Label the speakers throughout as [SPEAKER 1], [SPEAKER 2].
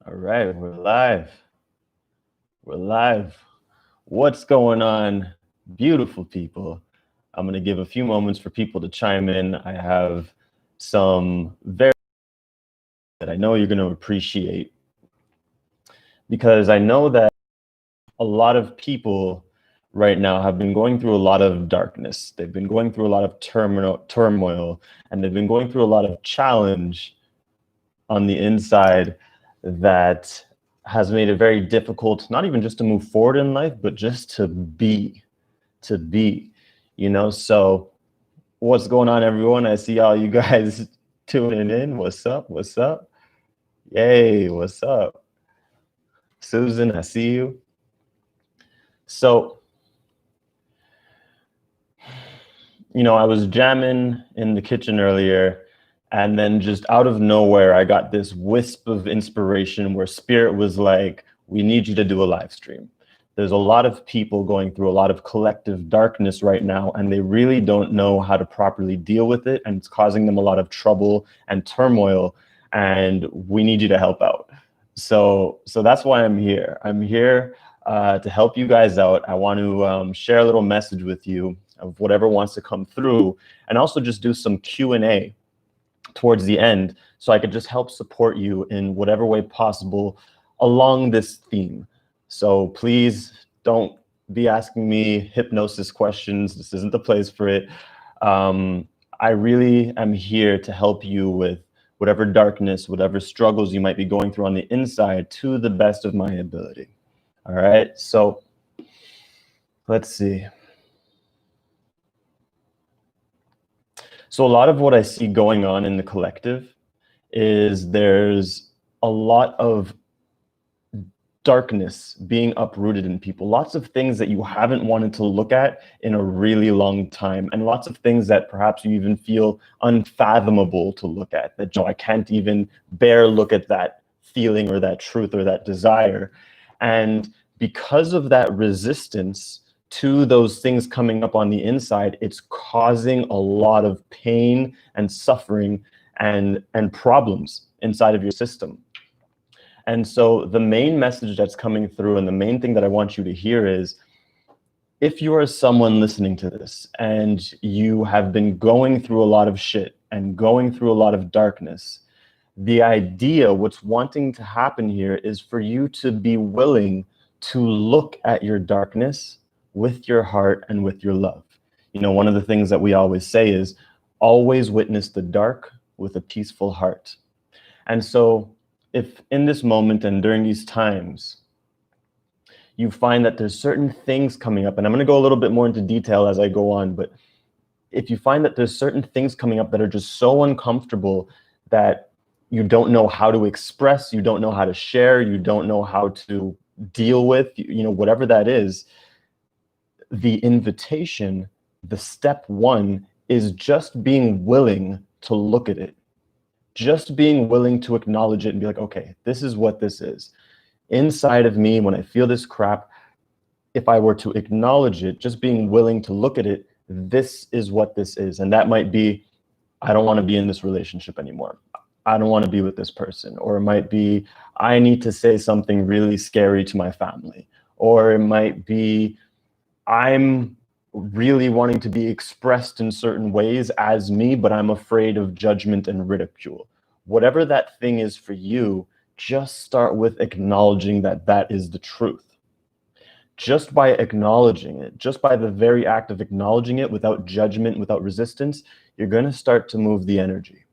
[SPEAKER 1] All right, we're live. We're live. What's going on, beautiful people? I'm going to give a few moments for people to chime in. I have some very that I know you're going to appreciate, because I know that a lot of people right now have been going through a lot of darkness. They've been going through a lot of turmoil, and they've been going through a lot of challenge on the inside that has made it very difficult, not even just to move forward in life, but just to be, So what's going on, everyone? I see all you guys tuning in. What's up? What's up? Yay, what's up? Susan, I see you. So, I was jamming in the kitchen earlier, and then just out of nowhere, I got this wisp of inspiration where Spirit was like, we need you to do a live stream. There's a lot of people going through a lot of collective darkness right now, and they really don't know how to properly deal with it, and it's causing them a lot of trouble and turmoil, and we need you to help out. So that's why I'm here. I'm here to help you guys out. I want to share a little message with you of whatever wants to come through, and also just do some Q&A towards the end, so I could just help support you in whatever way possible along this theme. So please don't be asking me hypnosis questions. This isn't the place for it. I really am here to help you with whatever darkness, whatever struggles you might be going through on the inside, to the best of my ability. All right, so let's see. So a lot of what I see going on in the collective is there's a lot of darkness being uprooted in people, lots of things that you haven't wanted to look at in a really long time, and lots of things that perhaps you even feel unfathomable to look at, that I can't even bear look at that feeling or that truth or that desire. And because of that resistance to those things coming up on the inside, it's causing a lot of pain and suffering and problems inside of your system. And so the main message that's coming through, and the main thing that I want you to hear is, if you are someone listening to this and you have been going through a lot of shit and going through a lot of darkness, the idea, what's wanting to happen here, is for you to be willing to look at your darkness with your heart and with your love. One of the things that we always say is, always witness the dark with a peaceful heart. And so if in this moment and during these times, you find that there's certain things coming up, and I'm going to go a little bit more into detail as I go on, but if you find that there's certain things coming up that are just so uncomfortable that you don't know how to express, you don't know how to share, you don't know how to deal with, whatever that is, the invitation, the step one, is just being willing to look at it. Just being willing to acknowledge it and be like, okay, this is what this is. Inside of me, when I feel this crap, if I were to acknowledge it, just being willing to look at it, this is what this is. And that might be, I don't want to be in this relationship anymore. I don't want to be with this person. Or it might be, I need to say something really scary to my family. Or it might be, I'm really wanting to be expressed in certain ways as me, but I'm afraid of judgment and ridicule. Whatever that thing is for you, just start with acknowledging that that is the truth. Just by acknowledging it, just by the very act of acknowledging it, without judgment, without resistance, you're going to start to move the energy.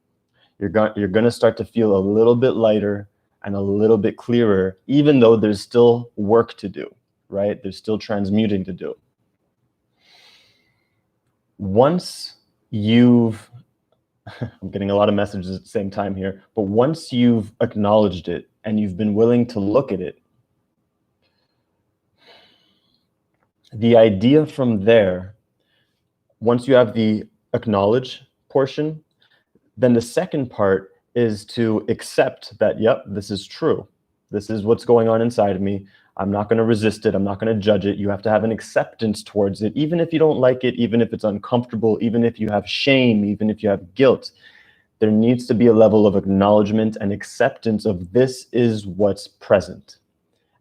[SPEAKER 1] You're going to start to feel a little bit lighter and a little bit clearer, even though there's still work to do, right? There's still transmuting to do. Once you've, I'm getting a lot of messages at the same time here, but once you've acknowledged it and you've been willing to look at it, the idea from there, once you have the acknowledge portion, then the second part is to accept that, yep, this is true. This is what's going on inside of me. I'm not going to resist it. I'm not going to judge it. You have to have an acceptance towards it, even if you don't like it, even if it's uncomfortable, even if you have shame, even if you have guilt. there needs to be a level of acknowledgement and acceptance of this is what's present.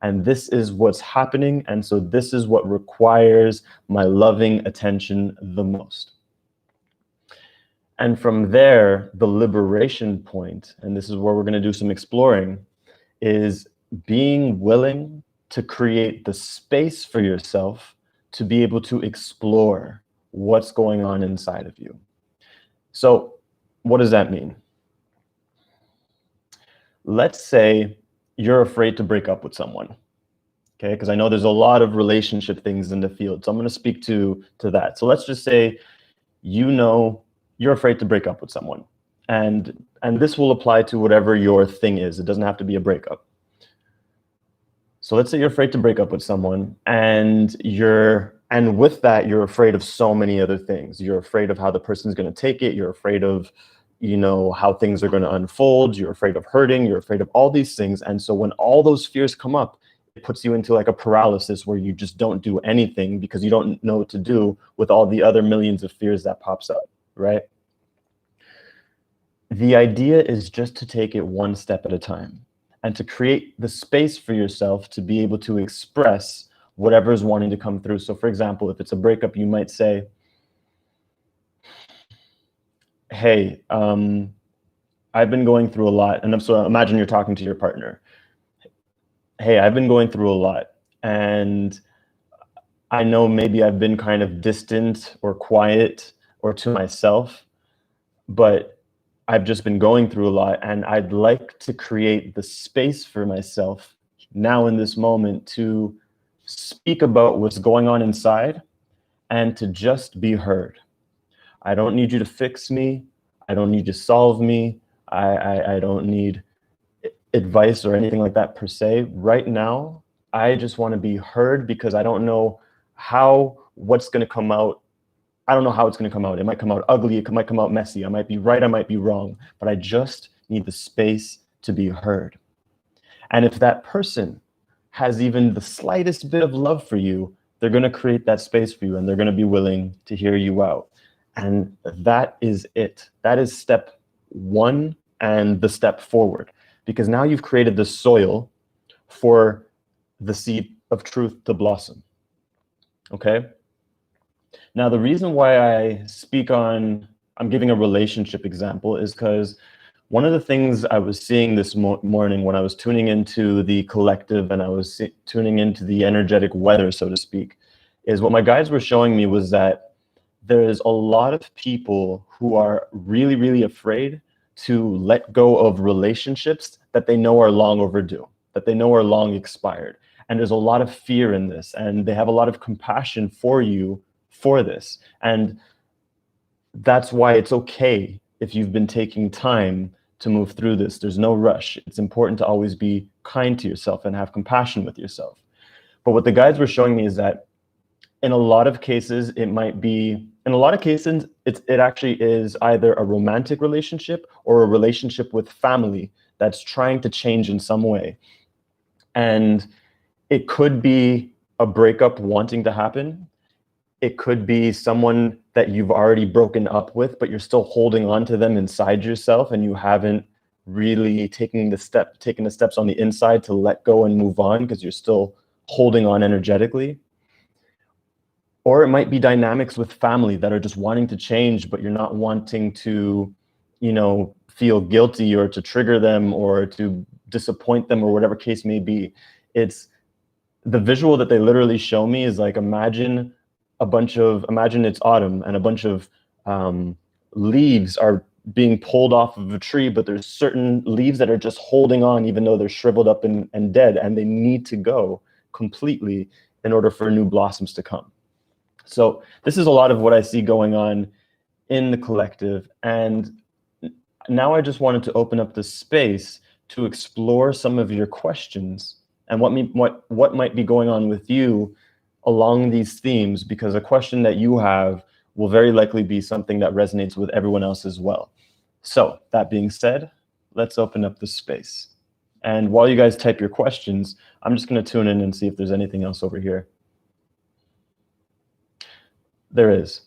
[SPEAKER 1] And this is what's happening. And so this is what requires my loving attention the most. And from there, the liberation point, and this is where we're going to do some exploring, is being willing to create the space for yourself to be able to explore what's going on inside of you. So what does that mean? Let's say you're afraid to break up with someone, okay? Because I know there's a lot of relationship things in the field. So I'm going to speak to that. So let's just say, you know, you're afraid to break up with someone. And this will apply to whatever your thing is. It doesn't have to be a breakup. So let's say you're afraid to break up with someone, and with that, you're afraid of so many other things. You're afraid of how the person's going to take it. You're afraid of, you know, how things are going to unfold. You're afraid of hurting. You're afraid of all these things. And so when all those fears come up, it puts you into like a paralysis where you just don't do anything because you don't know what to do with all the other millions of fears that pops up, right? The idea is just to take it one step at a time and to create the space for yourself to be able to express whatever is wanting to come through. So for example, if it's a breakup, you might say, hey, I've been going through a lot. And so imagine you're talking to your partner. Hey, I've been going through a lot. And I know maybe I've been kind of distant or quiet or to myself, but I've just been going through a lot, and I'd like to create the space for myself now in this moment to speak about what's going on inside and to just be heard. I don't need you to fix me. I don't need you to solve me. I don't need advice or anything like that per se. Right now, I just want to be heard because I don't know what's going to come out. I don't know how it's going to come out. It might come out ugly. It might come out messy. I might be right. I might be wrong. But I just need the space to be heard. And if that person has even the slightest bit of love for you, they're going to create that space for you, and they're going to be willing to hear you out. And that is it. That is step one and the step forward. Because now you've created the soil for the seed of truth to blossom. Okay? Now, the reason why I'm giving a relationship example is because one of the things I was seeing this morning when I was tuning into the collective and I was tuning into the energetic weather, so to speak, is what my guides were showing me was that there's a lot of people who are really, really afraid to let go of relationships that they know are long overdue, that they know are long expired. And there's a lot of fear in this, and they have a lot of compassion for you for this. And that's why it's okay if you've been taking time to move through this. There's no rush. It's important to always be kind to yourself and have compassion with yourself. But what the guides were showing me is that in a lot of cases, it actually is either a romantic relationship or a relationship with family that's trying to change in some way. And it could be a breakup wanting to happen. It could be someone that you've already broken up with, but you're still holding on to them inside yourself, and you haven't really taken the steps on the inside to let go and move on because you're still holding on energetically. Or it might be dynamics with family that are just wanting to change, but you're not wanting to, feel guilty or to trigger them or to disappoint them or whatever case may be. It's the visual that they literally show me is like, imagine it's autumn and a bunch of leaves are being pulled off of a tree, but there's certain leaves that are just holding on even though they're shriveled up and dead, and they need to go completely in order for new blossoms to come. So this is a lot of what I see going on in the collective. And now I just wanted to open up the space to explore some of your questions and what might be going on with you along these themes, because a question that you have will very likely be something that resonates with everyone else as well. So that being said, let's open up the space. And while you guys type your questions, I'm just going to tune in and see if there's anything else over here. There is.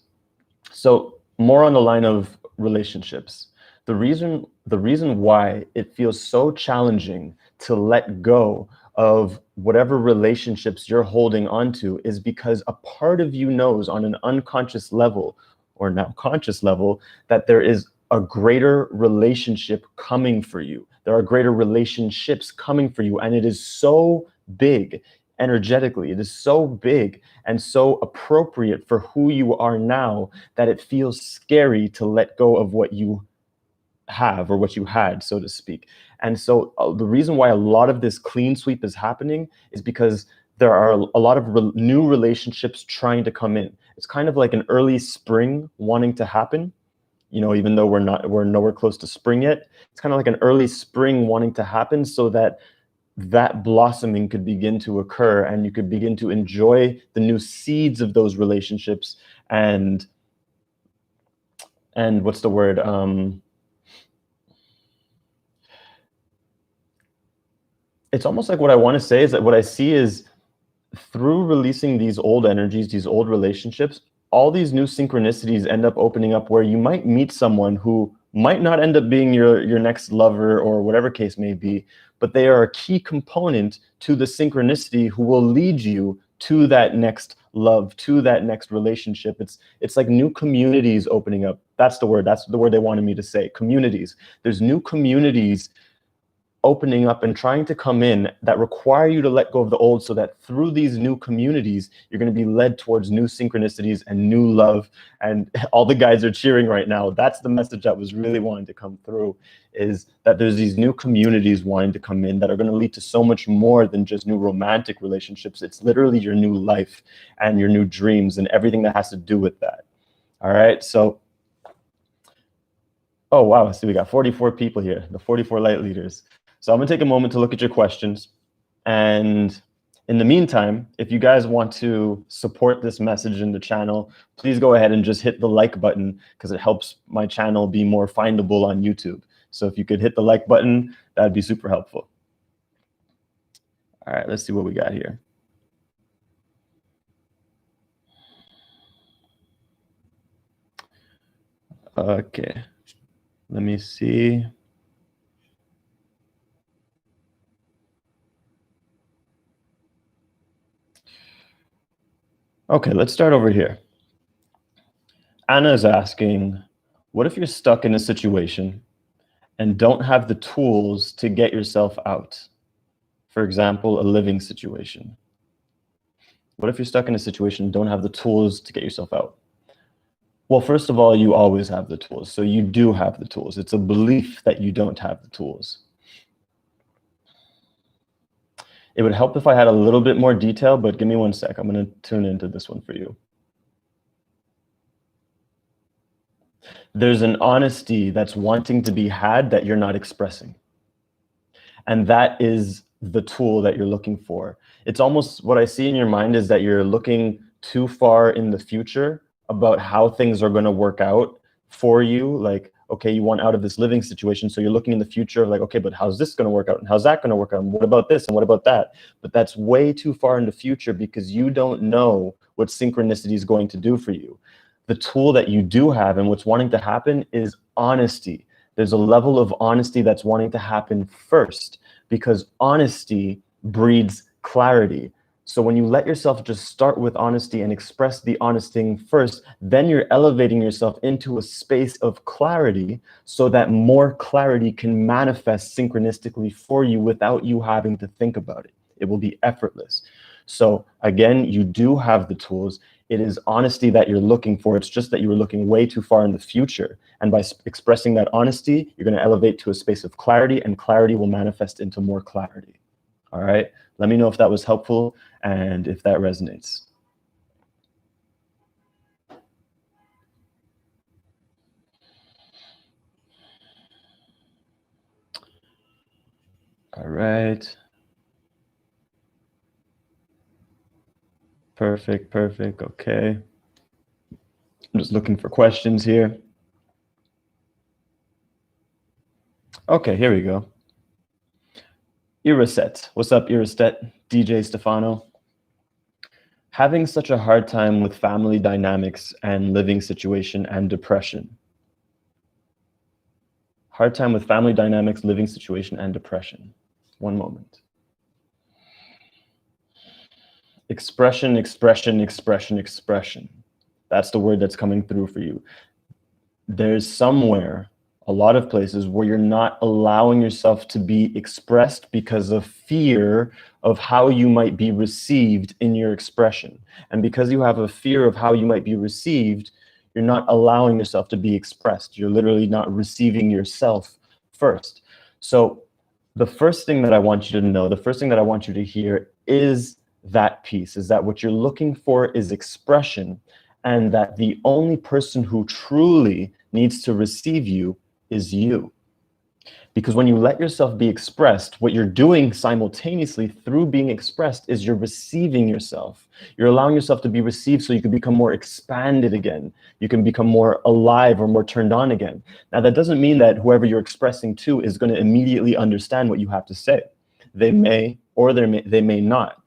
[SPEAKER 1] So more on the line of relationships. The reason why it feels so challenging to let go of whatever relationships you're holding onto is because a part of you knows on an unconscious level or now conscious level that there is a greater relationship coming for you. There are greater relationships coming for you, and it is so big energetically. It is so big and so appropriate for who you are now that it feels scary to let go of what you have or what you had, so to speak. And so the reason why a lot of this clean sweep is happening is because there are a lot of new relationships trying to come in. It's kind of like an early spring wanting to happen. You know, even though we're nowhere close to spring yet, it's kind of like an early spring wanting to happen so that that blossoming could begin to occur and you could begin to enjoy the new seeds of those relationships and what's the word? It's almost like what I want to say is that what I see is through releasing these old energies, these old relationships, all these new synchronicities end up opening up where you might meet someone who might not end up being your next lover or whatever case may be, but they are a key component to the synchronicity who will lead you to that next love, to that next relationship. It's like new communities opening up. That's the word. That's the word they wanted me to say. Communities. There's new communities opening up and trying to come in that require you to let go of the old so that through these new communities, you're going to be led towards new synchronicities and new love. And all the guys are cheering right now. That's the message that was really wanting to come through, is that there's these new communities wanting to come in that are going to lead to so much more than just new romantic relationships. It's literally your new life and your new dreams and everything that has to do with that. All right. So, oh, wow. See, we got 44 people here, the 44 light leaders. So I'm gonna take a moment to look at your questions. And in the meantime, if you guys want to support this message in the channel, please go ahead and just hit the like button because it helps my channel be more findable on YouTube. So if you could hit the like button, that'd be super helpful. All right, let's see what we got here. Okay, let me see. Okay, let's start over here. Anna's asking, what if you're stuck in a situation and don't have the tools to get yourself out? For example, a living situation. What if you're stuck in a situation and don't have the tools to get yourself out? Well, first of all, you always have the tools. So you do have the tools. It's a belief that you don't have the tools. It would help if I had a little bit more detail, but give me one sec. I'm going to tune into this one for you. There's an honesty that's wanting to be had that you're not expressing. And that is the tool that you're looking for. It's almost what I see in your mind is that you're looking too far in the future about how things are going to work out for you. Like, okay, you want out of this living situation. So you're looking in the future of like, okay, but how's this going to work out? And how's that going to work out? And what about this? And what about that? But that's way too far in the future because you don't know what synchronicity is going to do for you. The tool that you do have and what's wanting to happen is honesty. There's a level of honesty that's wanting to happen first because honesty breeds clarity. So when you let yourself just start with honesty and express the honest thing first, then you're elevating yourself into a space of clarity so that more clarity can manifest synchronistically for you without you having to think about it. It will be effortless. So again, you do have the tools. It is honesty that you're looking for. It's just that you were looking way too far in the future. And by expressing that honesty, you're going to elevate to a space of clarity, and clarity will manifest into more clarity. All right. Let me know if that was helpful and if that resonates. All right. Perfect, perfect. Okay. I'm just looking for questions here. Okay, here we go. Iraset. What's up, Iraset? DJ Stefano. Having such a hard time with family dynamics and living situation and depression. Hard time with family dynamics, living situation, and depression. One moment. Expression, expression, expression, expression. That's the word that's coming through for you. There's somewhere, a lot of places, where you're not allowing yourself to be expressed because of fear of how you might be received in your expression. And because you have a fear of how you might be received, you're not allowing yourself to be expressed. You're literally not receiving yourself first. So the first thing that I want you to know, the first thing that I want you to hear is that piece, is that what you're looking for is expression, and that the only person who truly needs to receive you is you. Because when you let yourself be expressed, what you're doing simultaneously through being expressed is you're receiving yourself. You're allowing yourself to be received so you can become more expanded again. You can become more alive or more turned on again. Now, that doesn't mean that whoever you're expressing to is going to immediately understand what you have to say. They may, or they may not.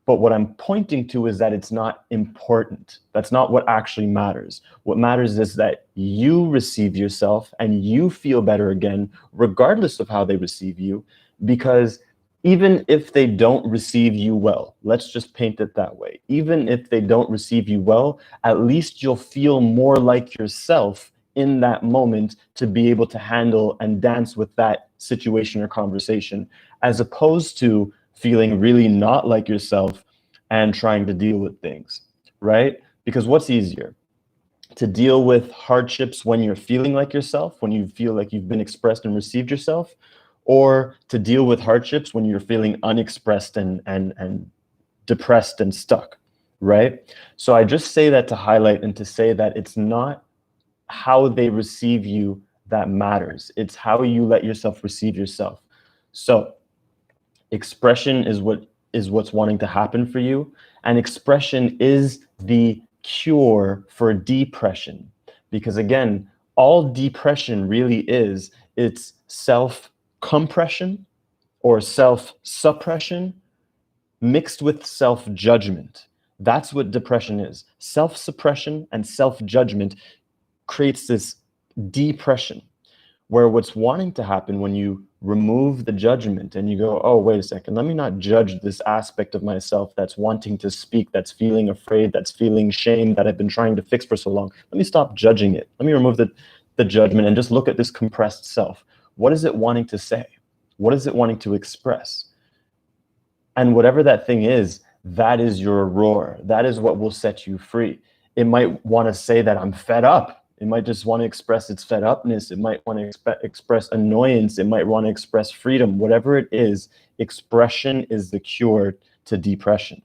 [SPEAKER 1] But what I'm pointing to is that it's not important. That's not what actually matters. What matters is that you receive yourself and you feel better again, regardless of how they receive you, because even if they don't receive you well, let's just paint it that way. Even if they don't receive you well, at least you'll feel more like yourself in that moment to be able to handle and dance with that situation or conversation, as opposed to feeling really not like yourself and trying to deal with things, right? Because what's easier? To deal with hardships when you're feeling like yourself, when you feel like you've been expressed and received yourself, or to deal with hardships when you're feeling unexpressed and depressed and stuck, right? So I just say that to highlight and to say that it's not how they receive you that matters. It's how you let yourself receive yourself. So expression is what's wanting to happen for you, and expression is the cure for depression. Because again, all depression really is, it's self-compression or self-suppression mixed with self-judgment. That's what depression is. Self-suppression and self-judgment creates this depression, where what's wanting to happen when you remove the judgment and you go, oh, wait a second, let me not judge this aspect of myself that's wanting to speak, that's feeling afraid, that's feeling shame, that I've been trying to fix for so long. Let me stop judging it. Let me remove the judgment and just look at this compressed self. What is it wanting to say? What is it wanting to express? And whatever that thing is, that is your roar. That is what will set you free. It might want to say that I'm fed up. It might just want to express its fed upness. It might want to express annoyance. It might want to express freedom. Whatever it is, expression is the cure to depression.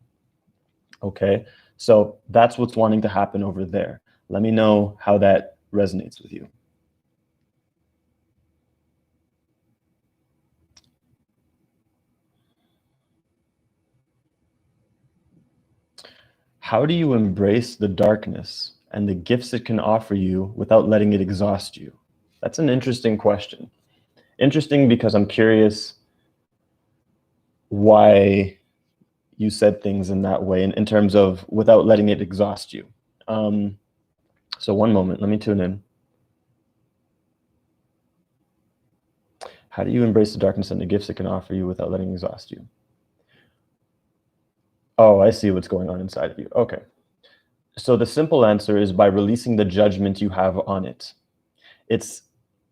[SPEAKER 1] Okay, so that's what's wanting to happen over there. Let me know how that resonates with you. How do you embrace the darkness and the gifts it can offer you without letting it exhaust you? That's an interesting question. Interesting because I'm curious why you said things in that way, in terms of without letting it exhaust you. So one moment, let me tune in. How do you embrace the darkness and the gifts it can offer you without letting it exhaust you? Oh, I see what's going on inside of you. Okay. So the simple answer is by releasing the judgment you have on it. It's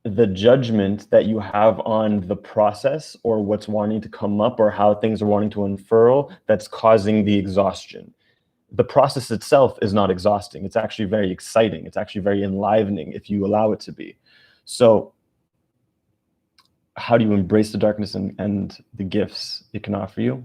[SPEAKER 1] the judgment that you have on the process or what's wanting to come up or how things are wanting to unfurl that's causing the exhaustion. The process itself is not exhausting. It's actually very exciting. It's actually very enlivening if you allow it to be. So how do you embrace the darkness and the gifts it can offer you?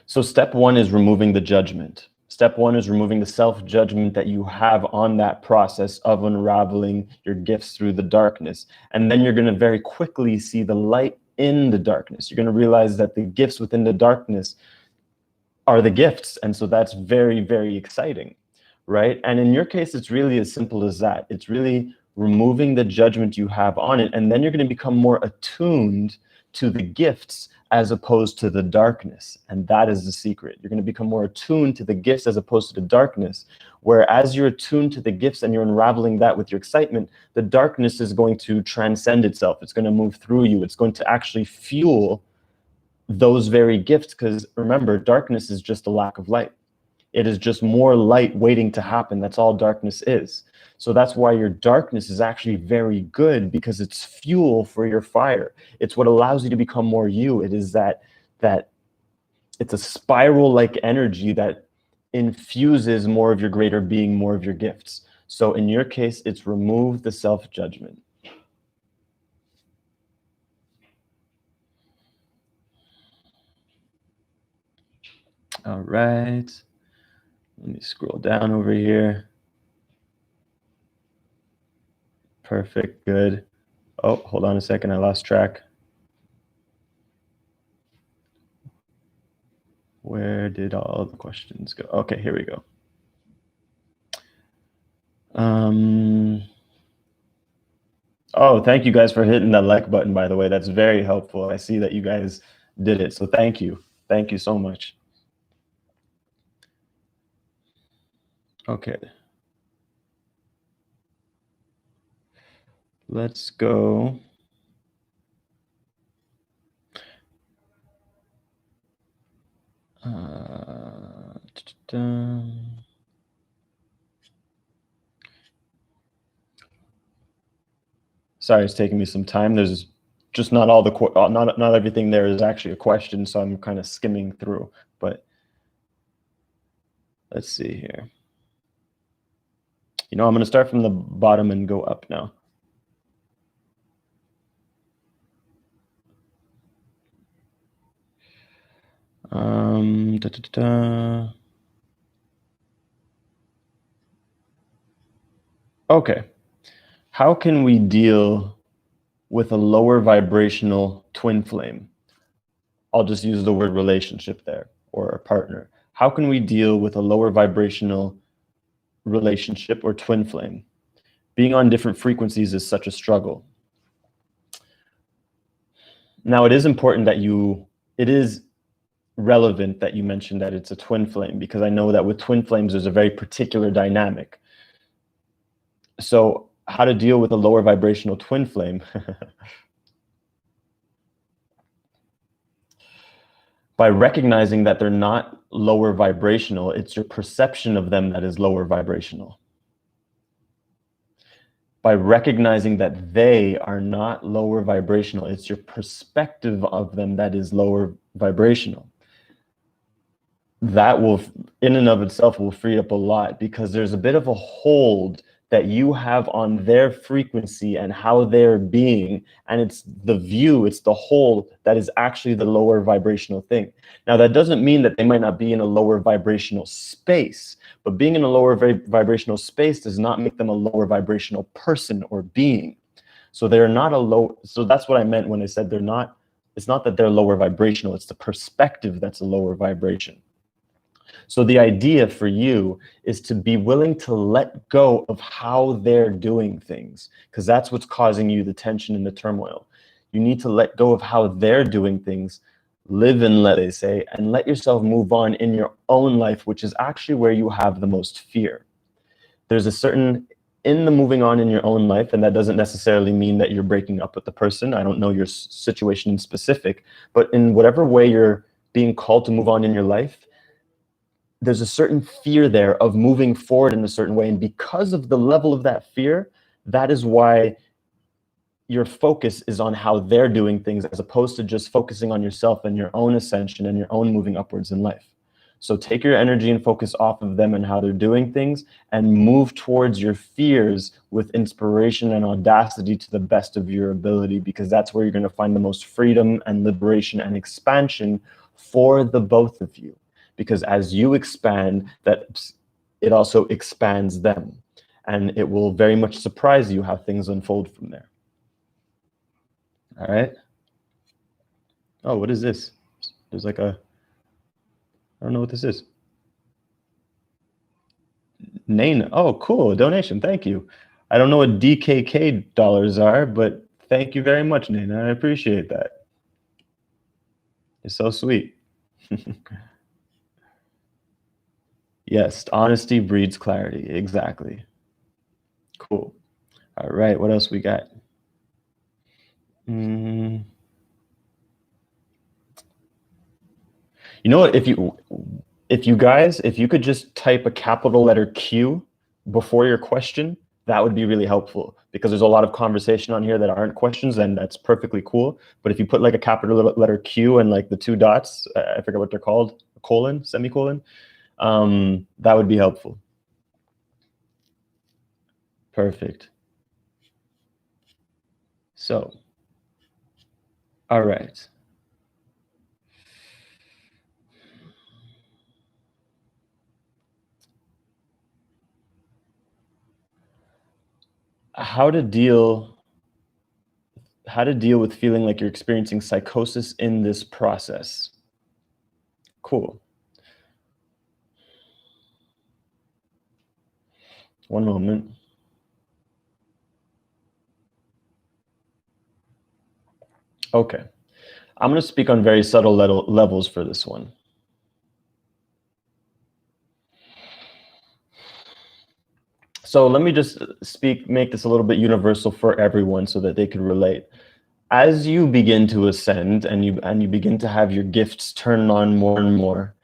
[SPEAKER 1] So step one is removing the judgment. Step one is removing the self-judgment that you have on that process of unraveling your gifts through the darkness. And then you're going to very quickly see the light in the darkness. You're going to realize that the gifts within the darkness are the gifts. And so that's very, very exciting, right? And in your case, it's really as simple as that. It's really removing the judgment you have on it, and then you're going to become more attuned to the gifts as opposed to the darkness. And that is the secret. You're going to become more attuned to the gifts as opposed to the darkness, where as you're attuned to the gifts and you're unraveling that with your excitement, the darkness is going to transcend itself. It's going to move through you. It's going to actually fuel those very gifts, because remember, darkness is just a lack of light. It is just more light waiting to happen. That's all darkness is. So that's why your darkness is actually very good, because it's fuel for your fire. It's what allows you to become more you. It is that it's a spiral-like energy that infuses more of your greater being, more of your gifts. So in your case, it's remove the self-judgment. All right. Let me scroll down over here. Perfect, good. Oh, hold on a second, I lost track. Where did all the questions go? Okay, here we go. Oh, thank you guys for hitting that like button, by the way. That's very helpful. I see that you guys did it, so thank you. Thank you so much. Okay. Let's go. Sorry, it's taking me some time. There's just not all the not everything there is actually a question, so I'm kind of skimming through. But let's see here. You know, I'm going to start from the bottom and go up now. Okay. How can we deal with a lower vibrational twin flame? I'll just use the word relationship there, or a partner. How can we deal with a lower vibrational relationship or twin flame? Being on different frequencies is such a struggle. Now, it is important that it is relevant that you mentioned that it's a twin flame, because I know that with twin flames, there's a very particular dynamic. So how to deal with a lower vibrational twin flame? By recognizing that they're not lower vibrational, it's your perception of them that is lower vibrational. By recognizing that they are not lower vibrational, it's your perspective of them that is lower vibrational. That will, in and of itself, will free up a lot, because there's a bit of a hold that you have on their frequency and how they're being, and it's the view, it's the hold that is actually the lower vibrational thing. Now, that doesn't mean that they might not be in a lower vibrational space, but being in a lower vibrational space does not make them a lower vibrational person or being. So they're not a low, so that's what I meant when I said they're not, it's not that they're lower vibrational, it's the perspective that's a lower vibration. So the idea for you is to be willing to let go of how they're doing things, because that's what's causing you the tension and the turmoil. You need to let go of how they're doing things, live and let, they say, and let yourself move on in your own life, which is actually where you have the most fear. There's a certain, in the moving on in your own life, and that doesn't necessarily mean that you're breaking up with the person. I don't know your situation in specific, but in whatever way you're being called to move on in your life, there's a certain fear there of moving forward in a certain way. And because of the level of that fear, that is why your focus is on how they're doing things, as opposed to just focusing on yourself and your own ascension and your own moving upwards in life. So take your energy and focus off of them and how they're doing things, and move towards your fears with inspiration and audacity to the best of your ability, because that's where you're going to find the most freedom and liberation and expansion for the both of you. Because as you expand, that it also expands them, and it will very much surprise you how things unfold from there. All right. Oh, what is this? There's like a, I don't know what this is. Nane. Oh, cool. Donation. Thank you. I don't know what DKK dollars are, but thank you very much, Nina. I appreciate that. You're so sweet. Yes, honesty breeds clarity. Exactly. Cool. All right, what else we got? You know what? If you could just type a capital letter Q before your question, that would be really helpful, because there's a lot of conversation on here that aren't questions, and that's perfectly cool. But if you put like a capital letter Q and like the two dots, I forget what they're called, colon, semicolon, that would be helpful. Perfect. So, all right. How to deal with feeling like you're experiencing psychosis in this process. Cool. One moment. Okay. I'm going to speak on very subtle levels for this one. So let me just make this a little bit universal for everyone so that they can relate. As you begin to ascend and you begin to have your gifts turn on more and more,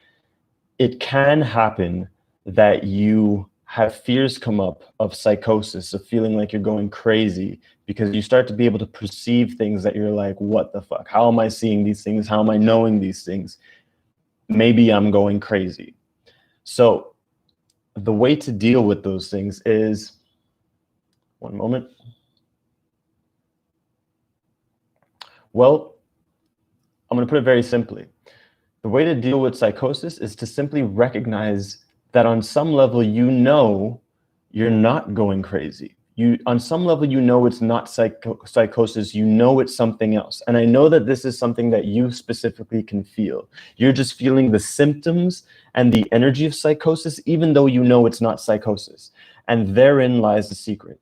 [SPEAKER 1] it can happen that you have fears come up of psychosis, of feeling like you're going crazy, because you start to be able to perceive things that you're like, what the fuck? How am I seeing these things? How am I knowing these things? Maybe I'm going crazy. So the way to deal with those things is, one moment. Well, I'm going to put it very simply. The way to deal with psychosis is to simply recognize that on some level, you know, you're not going crazy. On some level, you know it's not psychosis, you know it's something else. And I know that this is something that you specifically can feel. You're just feeling the symptoms and the energy of psychosis, even though you know it's not psychosis. And therein lies the secret.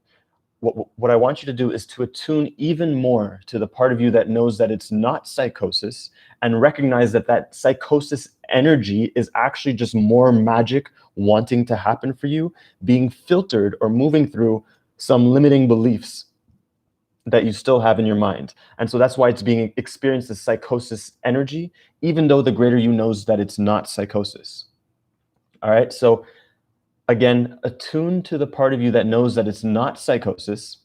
[SPEAKER 1] What I want you to do is to attune even more to the part of you that knows that it's not psychosis, and recognize that that psychosis energy is actually just more magic wanting to happen for you, being filtered or moving through some limiting beliefs that you still have in your mind. And so that's why it's being experienced as psychosis energy, even though the greater you knows that it's not psychosis. All right, so again, attune to the part of you that knows that it's not psychosis,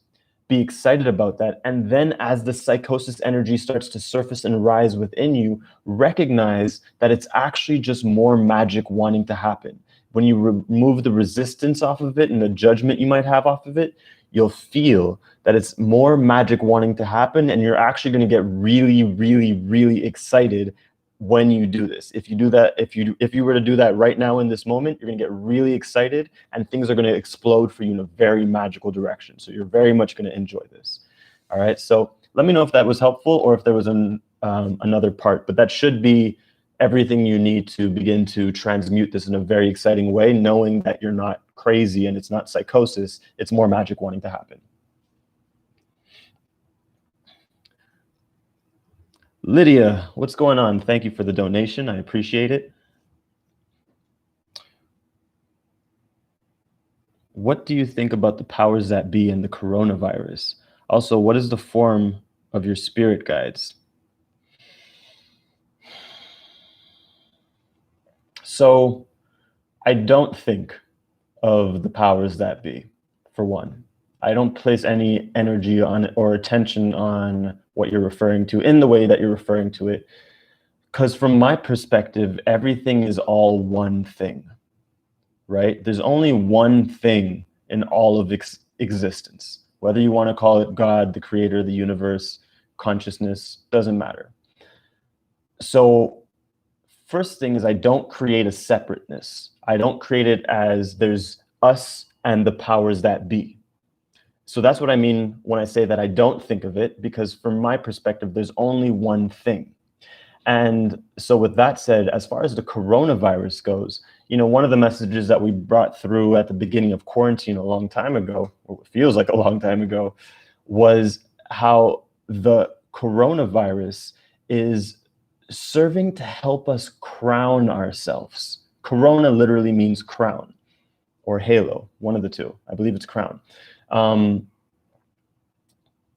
[SPEAKER 1] be excited about that, and then as the psychosis energy starts to surface and rise within you, recognize that it's actually just more magic wanting to happen. When you remove the resistance off of it and the judgment you might have off of it, you'll feel that it's more magic wanting to happen, and you're actually going to get really, really, really excited when you do this. If you do that, if you were to do that right now in this moment, you're gonna get really excited and things are gonna explode for you in a very magical direction. So you're very much gonna enjoy this. All right, so let me know if that was helpful or if there was another part, but that should be everything you need to begin to transmute this in a very exciting way, knowing that you're not crazy and it's not psychosis, it's more magic wanting to happen. Lydia, what's going on? Thank you for the donation. I appreciate it. What do you think about the powers that be and the coronavirus? Also, what is the form of your spirit guides? So I don't think of the powers that be, for one. I don't place any energy on it or attention on what you're referring to in the way that you're referring to it. Because from my perspective, everything is all one thing, right? There's only one thing in all of existence. Whether you want to call it God, the creator, the universe, consciousness, doesn't matter. So first thing is, I don't create a separateness. I don't create it as there's us and the powers that be. So that's what I mean when I say that I don't think of it, because from my perspective, there's only one thing. And so with that said, as far as the coronavirus goes, one of the messages that we brought through at the beginning of quarantine a long time ago, or it feels like a long time ago, was how the coronavirus is serving to help us crown ourselves. Corona literally means crown or halo, one of the two. I believe it's crown.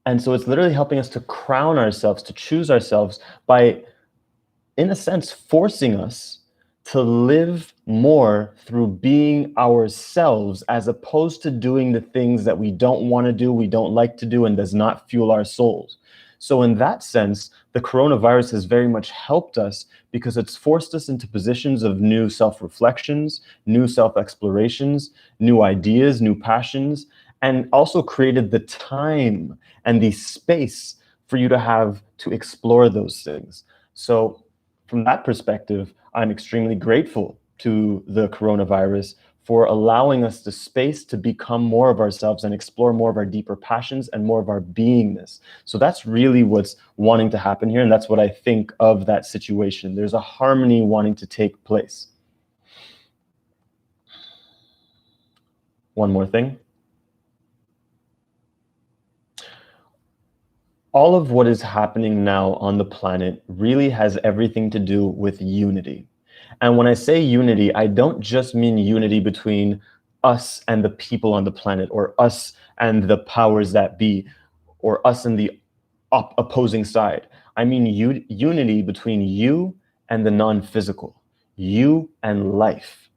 [SPEAKER 1] And so it's literally helping us to crown ourselves, to choose ourselves by, in a sense, forcing us to live more through being ourselves, as opposed to doing the things that we don't want to do, we don't like to do, and does not fuel our souls. So in that sense, the coronavirus has very much helped us because it's forced us into positions of new self-reflections, new self-explorations, new ideas, new passions, and also created the time and the space for you to have to explore those things. So from that perspective, I'm extremely grateful to the coronavirus for allowing us the space to become more of ourselves and explore more of our deeper passions and more of our beingness. So that's really what's wanting to happen here. And that's what I think of that situation. There's a harmony wanting to take place. One more thing. All of what is happening now on the planet really has everything to do with unity. And when I say unity, I don't just mean unity between us and the people on the planet, or us and the powers that be, or us and the opposing side. I mean unity between you and the non-physical, you and life,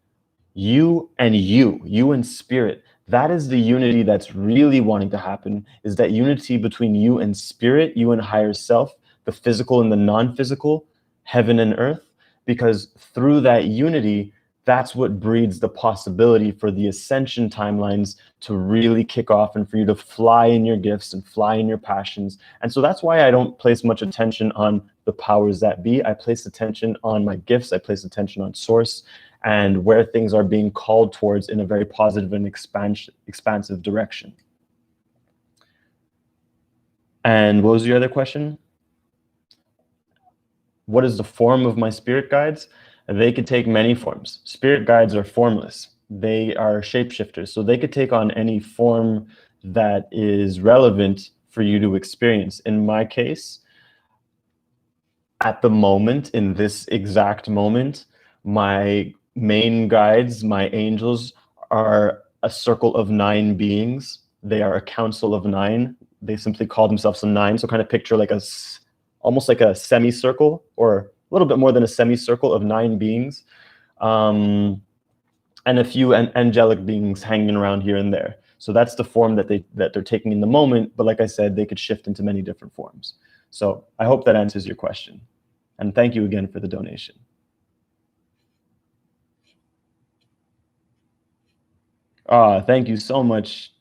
[SPEAKER 1] you and spirit. That is the unity that's really wanting to happen, is that unity between you and spirit, you and higher self, the physical and the non-physical, heaven and earth. Because through that unity, that's what breeds the possibility for the ascension timelines to really kick off and for you to fly in your gifts and fly in your passions. And so that's why I don't place much attention on the powers that be. I place attention on my gifts. I place attention on source and where things are being called towards in a very positive and expansive direction. And what was your other question? What is the form of my spirit guides? They could take many forms. Spirit guides are formless. They are shapeshifters. So they could take on any form that is relevant for you to experience. In my case, at the moment, in this exact moment, my main guides, my angels, are a circle of 9 beings. They are a council of 9. They simply call themselves a 9. So kind of picture like almost like a semicircle, or a little bit more than a semicircle of 9 beings, and a few angelic beings hanging around here and there. So that's the form that they're taking in the moment. But like I said, they could shift into many different forms. So I hope that answers your question. And thank you again for the donation. Thank you so much,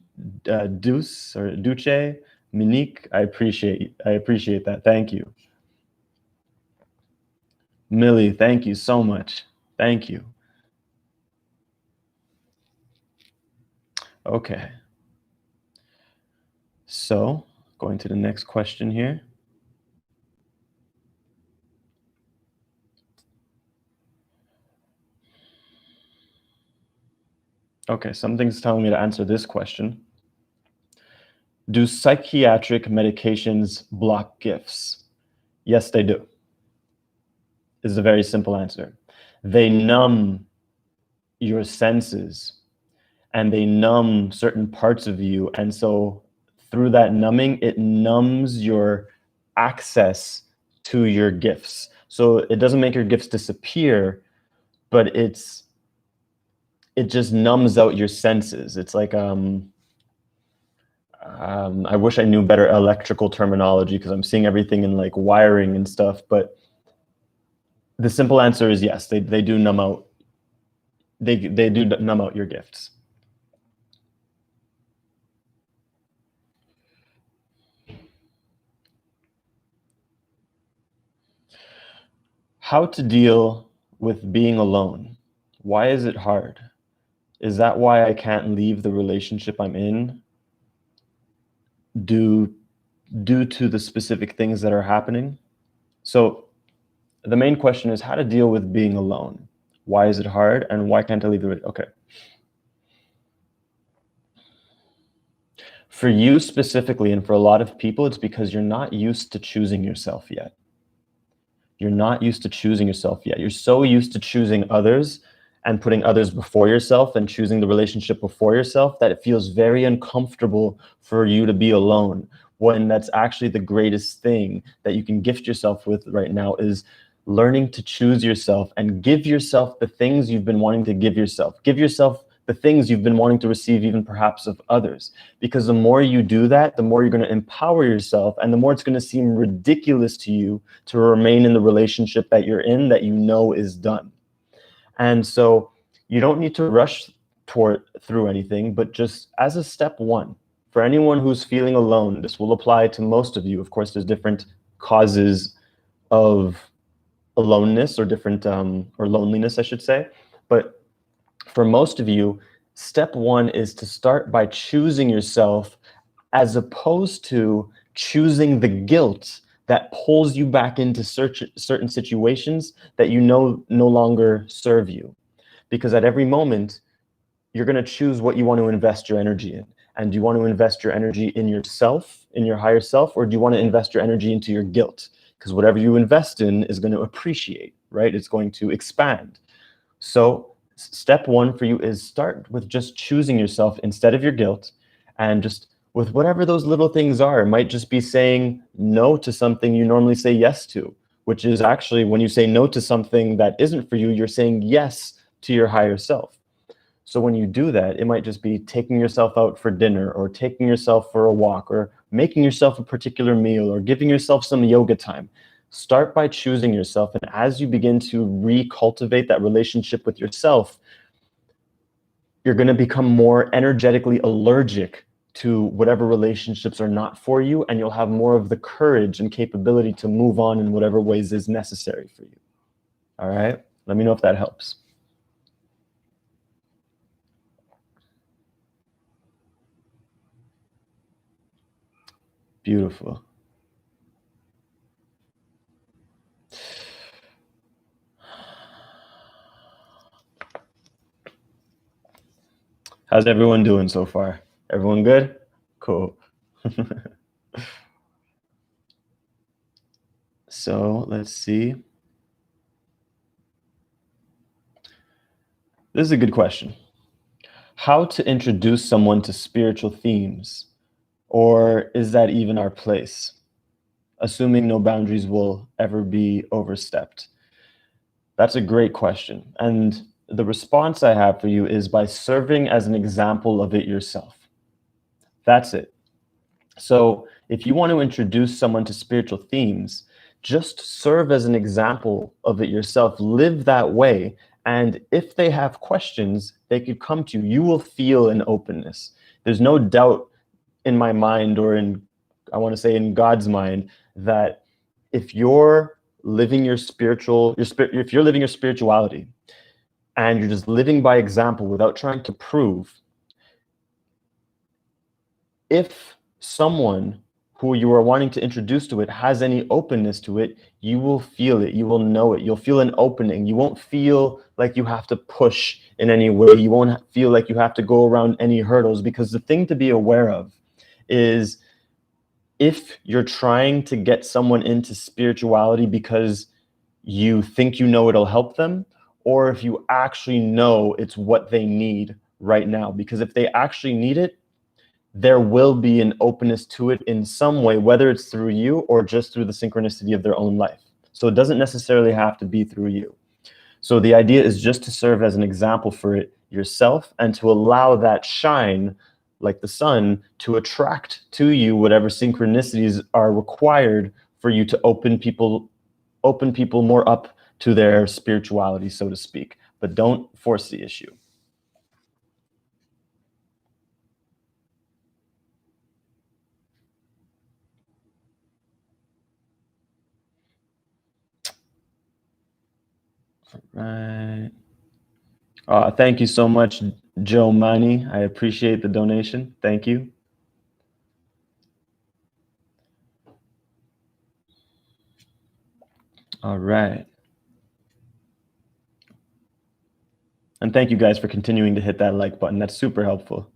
[SPEAKER 1] Duce or Duce, Monique. I appreciate that. Thank you. Millie, thank you so much. Thank you. Okay. So going to the next question here. Okay, something's telling me to answer this question. Do psychiatric medications block gifts? Yes, they do. Is a very simple answer. They numb your senses and they numb certain parts of you. And so through that numbing, it numbs your access to your gifts. So it doesn't make your gifts disappear, but it just numbs out your senses. It's like, I wish I knew better electrical terminology because I'm seeing everything in like wiring and stuff, but the simple answer is yes, they do numb out, they do numb out your gifts. How to deal with being alone? Why is it hard? Is that why I can't leave the relationship I'm in due to the specific things that are happening? So the main question is how to deal with being alone. Why is it hard? And why can't I leave the okay. For you specifically, and for a lot of people, it's because you're not used to choosing yourself yet. You're not used to choosing yourself yet. You're so used to choosing others and putting others before yourself and choosing the relationship before yourself that it feels very uncomfortable for you to be alone, when that's actually the greatest thing that you can gift yourself with right now is learning to choose yourself and give yourself the things you've been wanting to give yourself. Give yourself the things you've been wanting to receive, even perhaps of others. Because the more you do that, the more you're going to empower yourself, and the more it's going to seem ridiculous to you to remain in the relationship that you're in that you know is done. And so you don't need to rush through anything, but just as a step one, for anyone who's feeling alone, this will apply to most of you. Of course, there's different causes of aloneness or different, or loneliness, I should say. But for most of you, step one is to start by choosing yourself, as opposed to choosing the guilt that pulls you back into certain situations that you know no longer serve you. Because at every moment, you're going to choose what you want to invest your energy in. And do you want to invest your energy in yourself, in your higher self, or do you want to invest your energy into your guilt? Because whatever you invest in is going to appreciate, right? It's going to expand. So step one for you is start with just choosing yourself instead of your guilt, and just with whatever those little things are. It might just be saying no to something you normally say yes to, which is actually when you say no to something that isn't for you, you're saying yes to your higher self. So when you do that, it might just be taking yourself out for dinner, or taking yourself for a walk, or making yourself a particular meal, or giving yourself some yoga time. Start by choosing yourself. And as you begin to recultivate that relationship with yourself, you're going to become more energetically allergic to whatever relationships are not for you. And you'll have more of the courage and capability to move on in whatever ways is necessary for you. All right? Let me know if that helps. Beautiful. How's everyone doing so far? Everyone good? Cool. So let's see. This is a good question. How to introduce someone to spiritual themes? Or is that even our place? Assuming no boundaries will ever be overstepped. That's a great question. And the response I have for you is by serving as an example of it yourself. That's it. So if you want to introduce someone to spiritual themes, just serve as an example of it yourself. Live that way. And if they have questions, they could come to you. You will feel an openness. There's no doubt in my mind, or I want to say in God's mind, that if you're living if you're living your spirituality and you're just living by example without trying to prove, if someone who you are wanting to introduce to it has any openness to it, you will feel it. You will know it. You'll feel an opening. You won't feel like you have to push in any way. You won't feel like you have to go around any hurdles, because the thing to be aware of is, if you're trying to get someone into spirituality because you think you know it'll help them, or if you actually know it's what they need right now. Because if they actually need it, there will be an openness to it in some way, whether it's through you or just through the synchronicity of their own life. So it doesn't necessarily have to be through you. So the idea is just to serve as an example for it yourself, and to allow that shine, like the sun, to attract to you whatever synchronicities are required for you to open people more up to their spirituality, so to speak. But don't force the issue. Right. Thank you so much, Joe Mani. I appreciate the donation. Thank you. All right. And thank you guys for continuing to hit that like button. That's super helpful.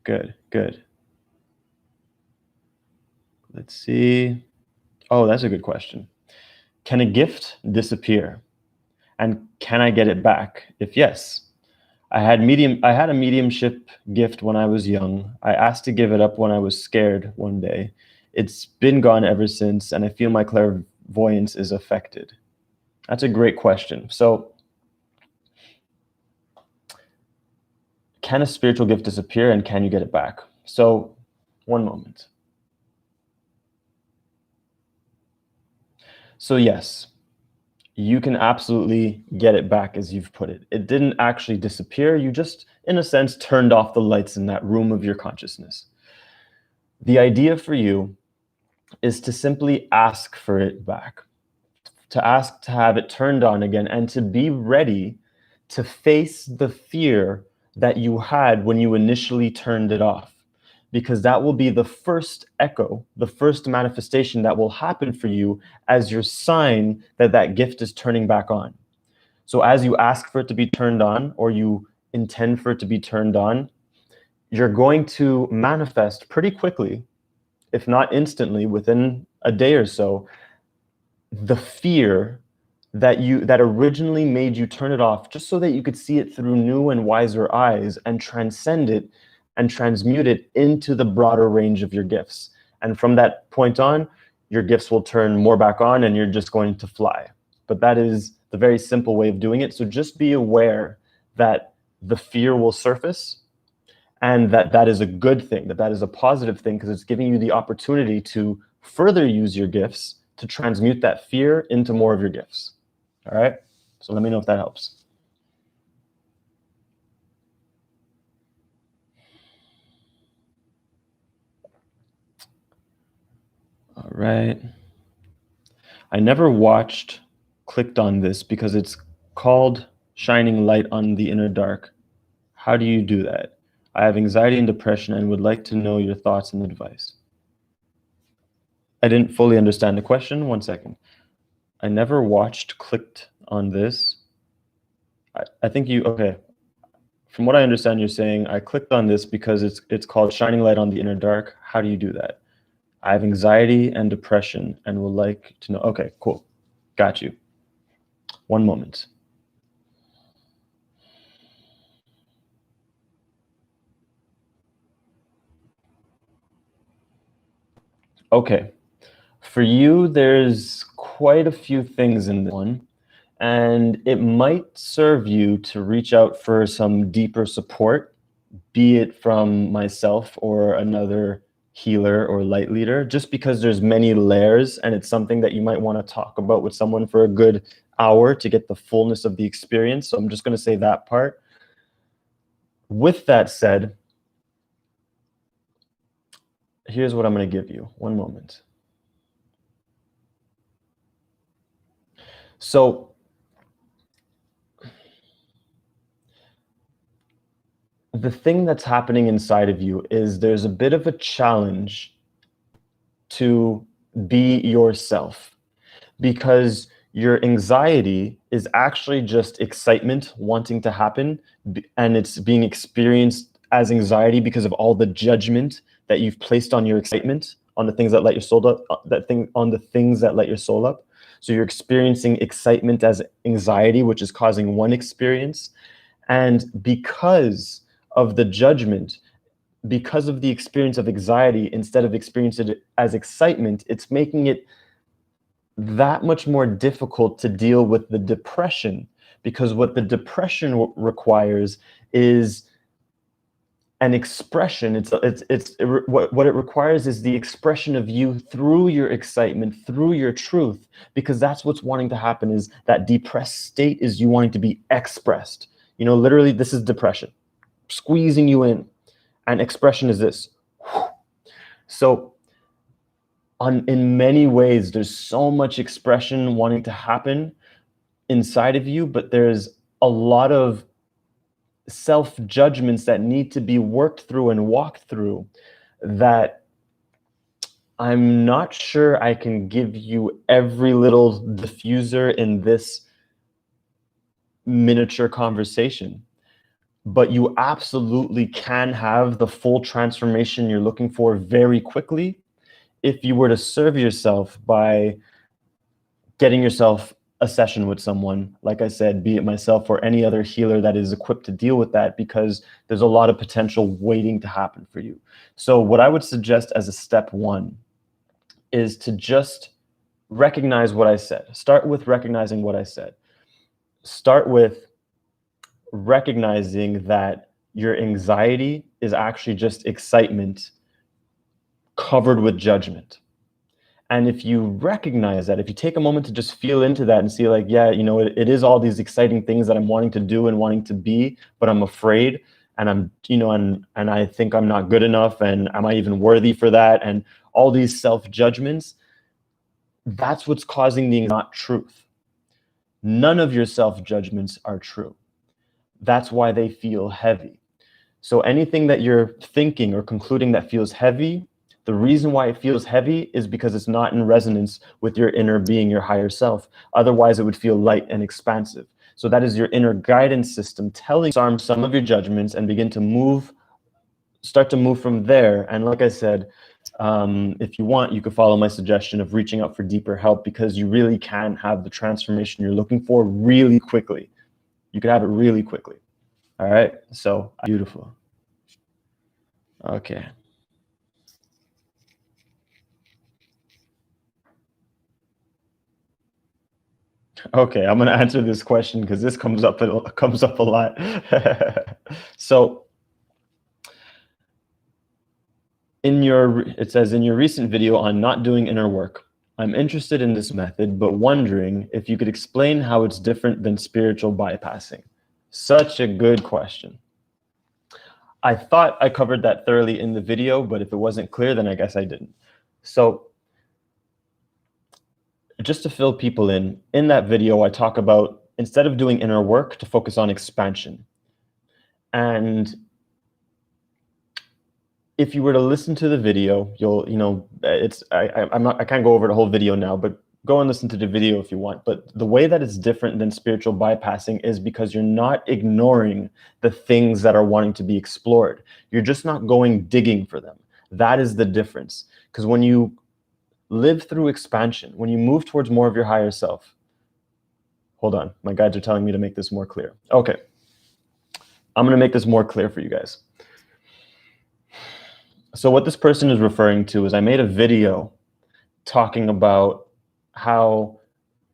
[SPEAKER 1] Good, good. Let's see. Oh, that's a good question. Can a gift disappear? And can I get it back? If yes, I had a mediumship gift when I was young. I asked to give it up when I was scared one day. It's been gone ever since, and I feel my clairvoyance is affected. That's a great question. So, can a spiritual gift disappear and can you get it back? So, one moment. So, yes, you can absolutely get it back as you've put it. It didn't actually disappear. You just, in a sense, turned off the lights in that room of your consciousness. The idea for you is to simply ask for it back, to ask to have it turned on again, and to be ready to face the fear that you had when you initially turned it off. Because that will be the first echo, the first manifestation that will happen for you as your sign that that gift is turning back on. So as you ask for it to be turned on, or you intend for it to be turned on, you're going to manifest pretty quickly, if not instantly, within a day or so, the fear that originally made you turn it off, just so that you could see it through new and wiser eyes and transcend it and transmute it into the broader range of your gifts. And from that point on, your gifts will turn more back on and you're just going to fly. But that is the very simple way of doing it. So just be aware that the fear will surface, and that is a good thing, that is a positive thing, because it's giving you the opportunity to further use your gifts to transmute that fear into more of your gifts. All right? So let me know if that helps. All right. I never clicked on this because it's called Shining Light on the Inner Dark. How do you do that? I have anxiety and depression and would like to know your thoughts and advice. I didn't fully understand the question. One second. I never clicked on this. I think okay. From what I understand, you're saying I clicked on this because it's called Shining Light on the Inner Dark. How do you do that? I have anxiety and depression and would like to know. Okay, cool. Got you. One moment. Okay. For you, there's quite a few things in this one, and it might serve you to reach out for some deeper support, be it from myself or another healer or light leader, just because there's many layers and it's something that you might want to talk about with someone for a good hour to get the fullness of the experience. So I'm just going to say that part. With that said, here's what I'm going to give you. One moment. So the thing that's happening inside of you is there's a bit of a challenge to be yourself, because your anxiety is actually just excitement wanting to happen, and it's being experienced as anxiety because of all the judgment that you've placed on your excitement, on the things that light your soul up, on the things that light your soul up. So you're experiencing excitement as anxiety, which is causing one experience. And because of the judgment, because of the experience of anxiety, instead of experiencing it as excitement, it's making it that much more difficult to deal with the depression, because what the depression requires is an expression. What it requires is the expression of you through your excitement, through your truth, because that's what's wanting to happen. Is that depressed state is you wanting to be expressed. You know, literally, this is depression, squeezing you in, and expression is this. So in many ways, there's so much expression wanting to happen inside of you, but there's a lot of self-judgments that need to be worked through and walked through that I'm not sure I can give you every little diffuser in this miniature conversation. But you absolutely can have the full transformation you're looking for very quickly if you were to serve yourself by getting yourself a session with someone, like I said, be it myself or any other healer that is equipped to deal with that, because there's a lot of potential waiting to happen for you. So what I would suggest as a step one is to just recognize what I said. Start with recognizing what I said. Start with recognizing that your anxiety is actually just excitement covered with judgment. And if you recognize that, if you take a moment to just feel into that and see like, yeah, you know, it is all these exciting things that I'm wanting to do and wanting to be, but I'm afraid, and I'm, you know, and I think I'm not good enough, and am I even worthy for that? And all these self-judgments, that's what's causing the not truth. None of your self-judgments are true. That's why they feel heavy. So anything that you're thinking or concluding that feels heavy, the reason why it feels heavy is because it's not in resonance with your inner being, your higher self. Otherwise, it would feel light and expansive. So that is your inner guidance system telling you to disarm some of your judgments and begin to move, start to move from there. And like I said, if you want, you could follow my suggestion of reaching out for deeper help, because you really can have the transformation you're looking for really quickly. You could have it really quickly. All right, so beautiful. Okay. Okay, I'm gonna answer this question because this comes up a lot. So, it says in your recent video on not doing inner work, I'm interested in this method, but wondering if you could explain how it's different than spiritual bypassing. Such a good question. I thought I covered that thoroughly in the video, but if it wasn't clear, then I guess I didn't. So, just to fill people in that video, I talk about, instead of doing inner work, to focus on expansion. And if you were to listen to the video, you'll, you know, I can't go over the whole video now, but go and listen to the video if you want. But the way that it's different than spiritual bypassing is because you're not ignoring the things that are wanting to be explored. You're just not going digging for them. That is the difference. Because when you live through expansion, when you move towards more of your higher self. Hold on, my guides are telling me to make this more clear. Okay, I'm gonna make this more clear for you guys. So what this person is referring to is, I made a video talking about how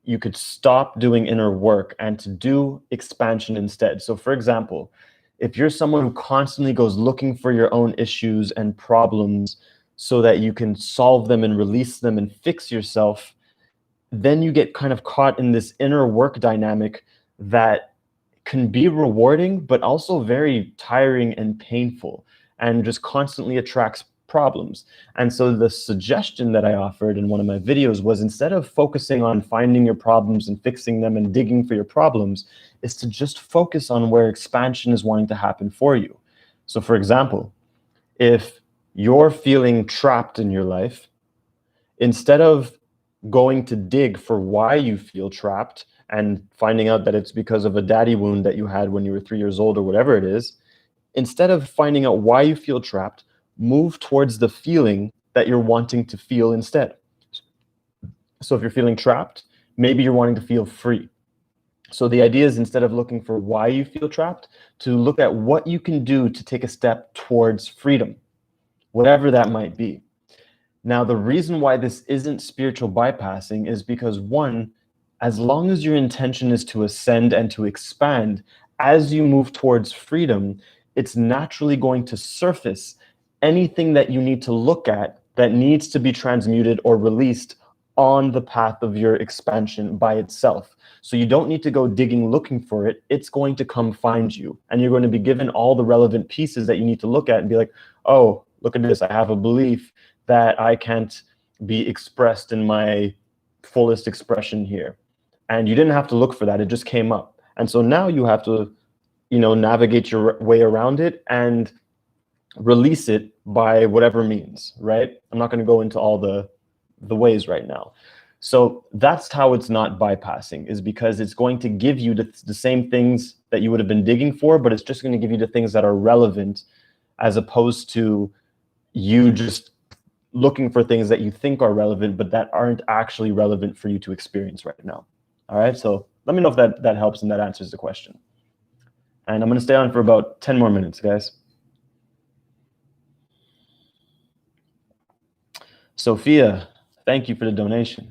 [SPEAKER 1] you could stop doing inner work and to do expansion instead. So for example, if you're someone who constantly goes looking for your own issues and problems so that you can solve them and release them and fix yourself, then you get kind of caught in this inner work dynamic that can be rewarding, but also very tiring and painful, and just constantly attracts problems. And so the suggestion that I offered in one of my videos was, instead of focusing on finding your problems and fixing them and digging for your problems, is to just focus on where expansion is wanting to happen for you. So for example, if you're feeling trapped in your life, instead of going to dig for why you feel trapped and finding out that it's because of a daddy wound that you had when you were 3 years old or whatever it is, instead of finding out why you feel trapped, move towards the feeling that you're wanting to feel instead. So if you're feeling trapped, maybe you're wanting to feel free. So the idea is, instead of looking for why you feel trapped, to look at what you can do to take a step towards freedom, whatever that might be. Now, the reason why this isn't spiritual bypassing is because, one, as long as your intention is to ascend and to expand, as you move towards freedom, it's naturally going to surface anything that you need to look at that needs to be transmuted or released on the path of your expansion by itself. So you don't need to go digging looking for it. It's going to come find you, and you're going to be given all the relevant pieces that you need to look at and be like, oh, look at this, I have a belief that I can't be expressed in my fullest expression here. And you didn't have to look for that, it just came up. And so now you have to, you know, navigate your way around it and release it by whatever means, right? I'm not going to go into all the ways right now. So that's how it's not bypassing, is because it's going to give you the same things that you would have been digging for, but it's just going to give you the things that are relevant, as opposed to you just looking for things that you think are relevant, but that aren't actually relevant for you to experience right now. All right, so let me know if that helps and that answers the question. And I'm going to stay on for about 10 more minutes, guys. Sophia, thank you for the donation.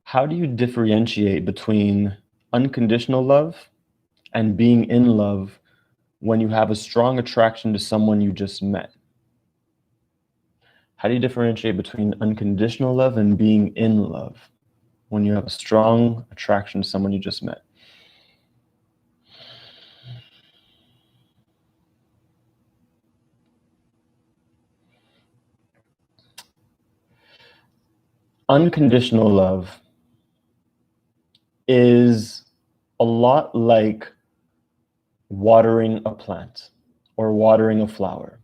[SPEAKER 1] How do you differentiate between unconditional love and being in love when you have a strong attraction to someone you just met? How do you differentiate between unconditional love and being in love when you have a strong attraction to someone you just met? Unconditional love is a lot like watering a plant or watering a flower.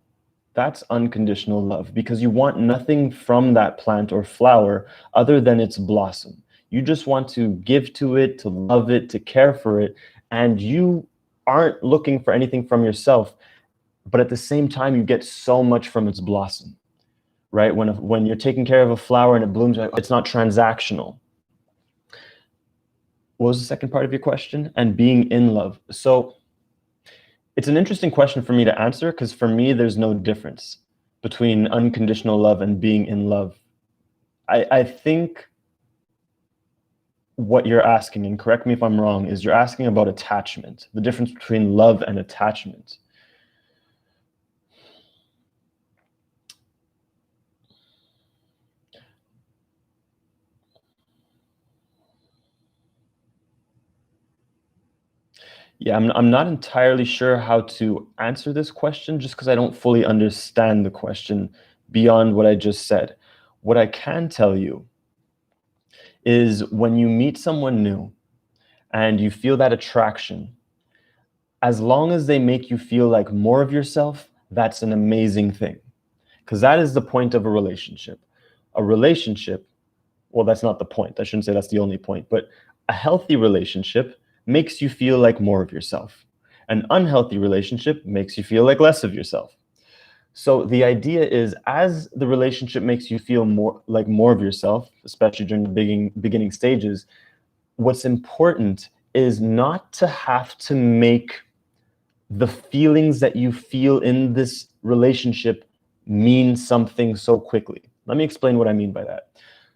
[SPEAKER 1] That's unconditional love, because you want nothing from that plant or flower other than its blossom. You just want to give to it, to love it, to care for it, and you aren't looking for anything from yourself, but at the same time, you get so much from its blossom, right? When you're taking care of a flower and it blooms, it's not transactional. What was the second part of your question? And being in love. So it's an interesting question for me to answer, because for me, there's no difference between unconditional love and being in love. I think what you're asking, and correct me if I'm wrong, is you're asking about attachment, the difference between love and attachment. Yeah, I'm not entirely sure how to answer this question, just because I don't fully understand the question beyond what I just said. What I can tell you is when you meet someone new and you feel that attraction, as long as they make you feel like more of yourself, that's an amazing thing. Because that is the point of a relationship. A relationship, well, that's not the point. I shouldn't say that's the only point, but a healthy relationship makes you feel like more of yourself. An unhealthy relationship makes you feel like less of yourself. So the idea is, as the relationship makes you feel more of yourself, especially during the beginning stages, what's important is not to have to make the feelings that you feel in this relationship mean something so quickly. Let me explain what I mean by that.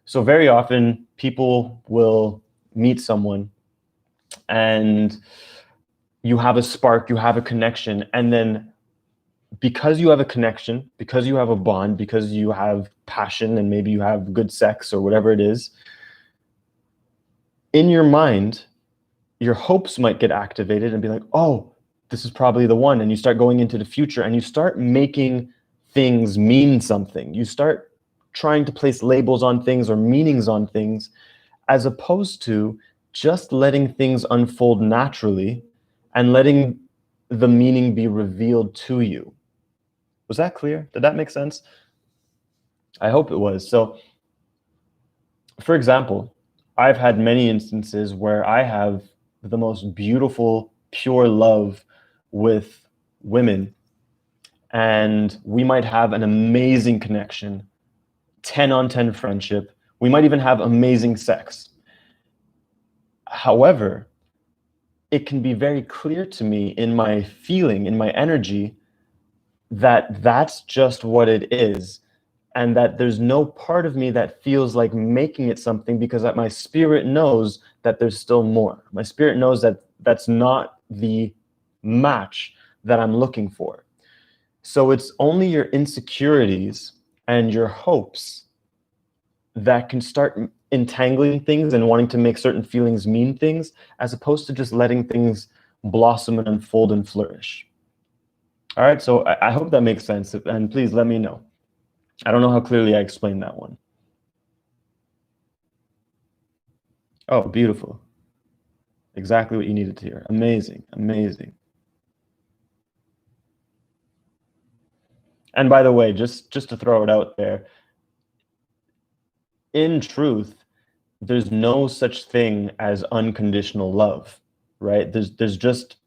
[SPEAKER 1] So very often people will meet someone and you have a spark, you have a connection, and then because you have a connection, because you have a bond, because you have passion, and maybe you have good sex or whatever it is, in your mind, your hopes might get activated and be like, oh, this is probably the one. And you start going into the future and you start making things mean something. You start trying to place labels on things or meanings on things, as opposed to just letting things unfold naturally and letting the meaning be revealed to you. Was that clear? Did that make sense? I hope it was. So, for example, I've had many instances where I have the most beautiful, pure love with women, and we might have an amazing connection, 10 on 10 friendship. We might even have amazing sex. However, it can be very clear to me in my feeling, in my energy, that that's just what it is, and that there's no part of me that feels like making it something, because my spirit knows that there's still more. My spirit knows that that's not the match that I'm looking for. So it's only your insecurities and your hopes that can start entangling things and wanting to make certain feelings mean things, as opposed to just letting things blossom and unfold and flourish. All right, so I hope that makes sense, and please let me know. I don't know how clearly I explained that one. Oh, beautiful. Exactly what you needed to hear. Amazing, amazing. And by the way, just to throw it out there, in truth, there's no such thing as unconditional love, right? There's just,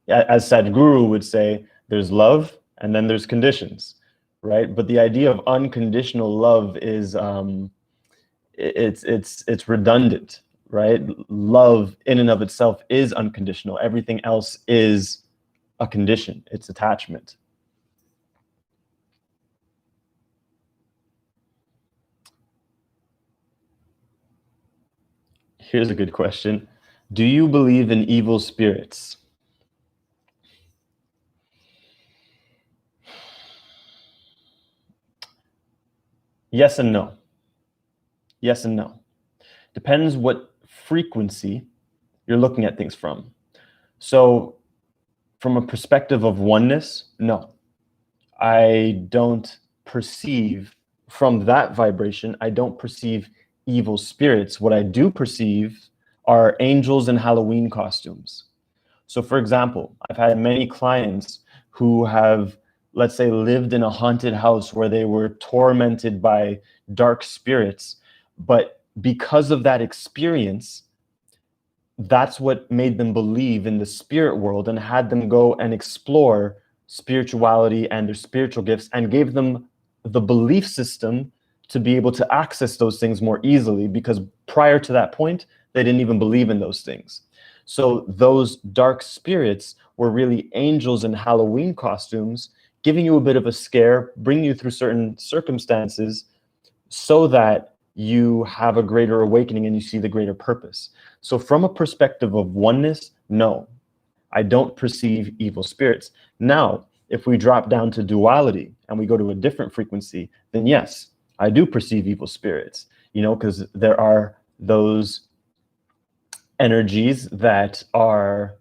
[SPEAKER 1] as Sadhguru would say, there's love and then there's conditions, right? But the idea of unconditional love is it's redundant, right? Love in and of itself is unconditional. Everything else is a condition. It's attachment. Here's a good question. Do you believe in evil spirits? Yes and no. Yes and no. Depends what frequency you're looking at things from. So from a perspective of oneness, no. I don't perceive from that vibration, I don't perceive evil spirits. What I do perceive are angels in Halloween costumes. So for example, I've had many clients who have, let's say, lived in a haunted house where they were tormented by dark spirits, but because of that experience, that's what made them believe in the spirit world and had them go and explore spirituality and their spiritual gifts, and gave them the belief system to be able to access those things more easily, because prior to that point, they didn't even believe in those things. So those dark spirits were really angels in Halloween costumes, giving you a bit of a scare, bringing you through certain circumstances so that you have a greater awakening and you see the greater purpose. So from a perspective of oneness, no, I don't perceive evil spirits. Now, if we drop down to duality and we go to a different frequency, then yes, I do perceive evil spirits, because there are those energies that are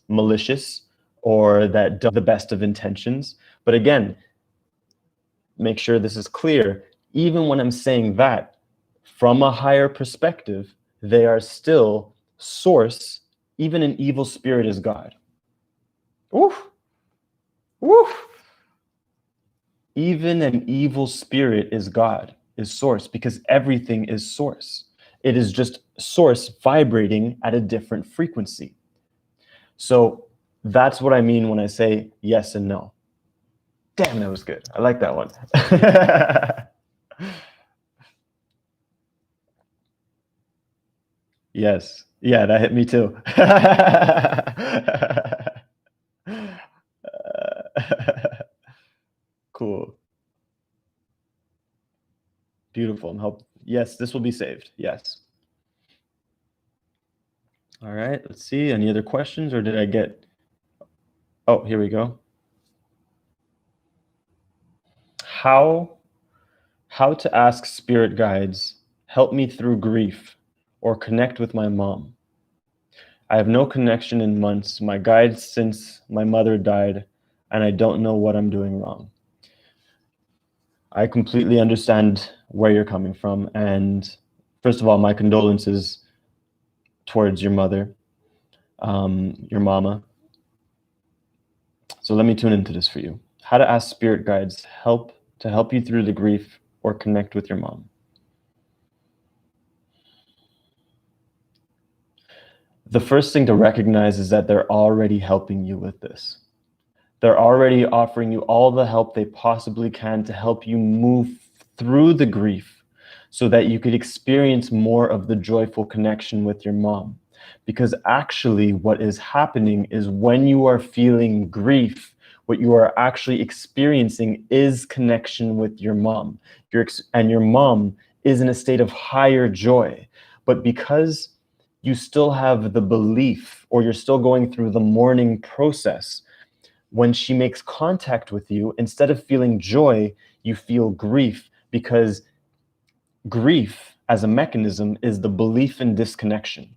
[SPEAKER 1] malicious or that don't have the best of intentions. But again, make sure this is clear. Even when I'm saying that, from a higher perspective, they are still source. Even an evil spirit is God. Oof. Oof. Even an evil spirit is God, is source, because everything is source. It is just source vibrating at a different frequency. So that's what I mean when I say yes and no. Damn, that was good. I like that one. Yes. Yeah, that hit me too. Cool. Beautiful. Yes, this will be saved. Yes. All right, let's see. Any other questions, or did I get... Oh, here we go. How to ask spirit guides, help me through grief or connect with my mom. I have no connection in months. My guides since my mother died, and I don't know what I'm doing wrong. I completely understand where you're coming from. And first of all, my condolences towards your mother, your mama. So let me tune into this for you. How to ask spirit guides to help you through the grief or connect with your mom. The first thing to recognize is that they're already helping you with this. They're already offering you all the help they possibly can to help you move through the grief so that you could experience more of the joyful connection with your mom. Because actually what is happening is when you are feeling grief, what you are actually experiencing is connection with your mom. And your mom is in a state of higher joy. But because you still have the belief, or you're still going through the mourning process, when she makes contact with you, instead of feeling joy, you feel grief, because grief as a mechanism is the belief in disconnection.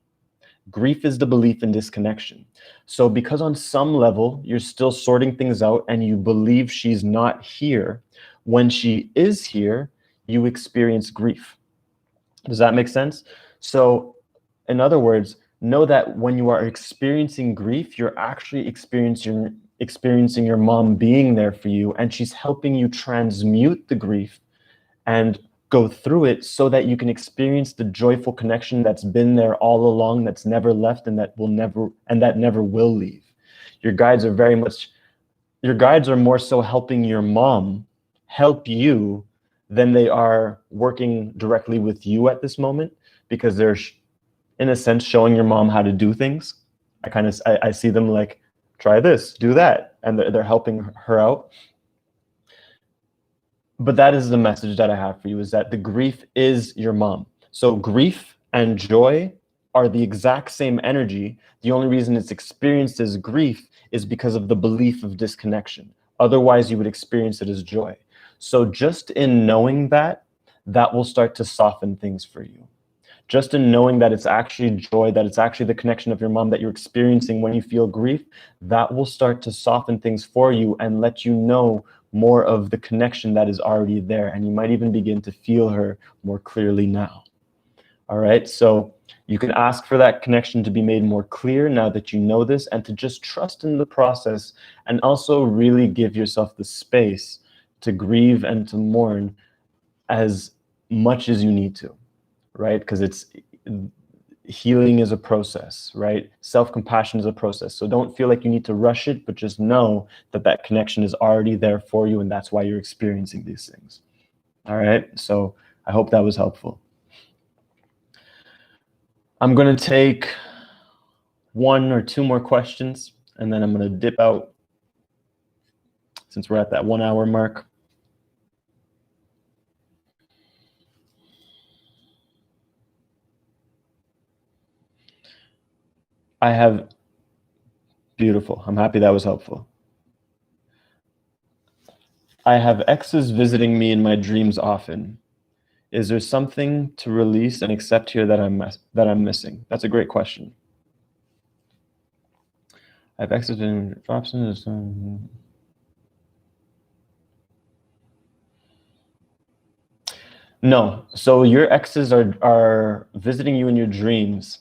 [SPEAKER 1] Grief is the belief in disconnection. So because on some level, you're still sorting things out and you believe she's not here, when she is here, you experience grief. Does that make sense? So in other words, know that when you are experiencing grief, you're actually experiencing your mom being there for you, and she's helping you transmute the grief and go through it so that you can experience the joyful connection that's been there all along, that's never left, and that never will leave. Your guides are more so helping your mom help you than they are working directly with you at this moment, because they're in a sense showing your mom how to do things. I see them like, try this, do that, and they're helping her out. But that is the message that I have for you, is that the grief is your mom. So grief and joy are the exact same energy. The only reason it's experienced as grief is because of the belief of disconnection. Otherwise, you would experience it as joy. So just in knowing that, that will start to soften things for you. Just in knowing that it's actually joy, that it's actually the connection of your mom that you're experiencing when you feel grief, that will start to soften things for you and let you know more of the connection that is already there. And you might even begin to feel her more clearly now. All right, so you can ask for that connection to be made more clear now that you know this, and to just trust in the process, and also really give yourself the space to grieve and to mourn as much as you need to, right? Because healing is a process, right? Self-compassion is a process. So don't feel like you need to rush it, but just know that that connection is already there for you, and that's why you're experiencing these things. All right, so I hope that was helpful. I'm going to take 1 or 2 more questions, and then I'm going to dip out since we're at that 1 hour mark. Beautiful. I'm happy that was helpful. I have exes visiting me in my dreams often. Is there something to release and accept here that I'm missing? That's a great question. I have exes in options. No. So your exes are visiting you in your dreams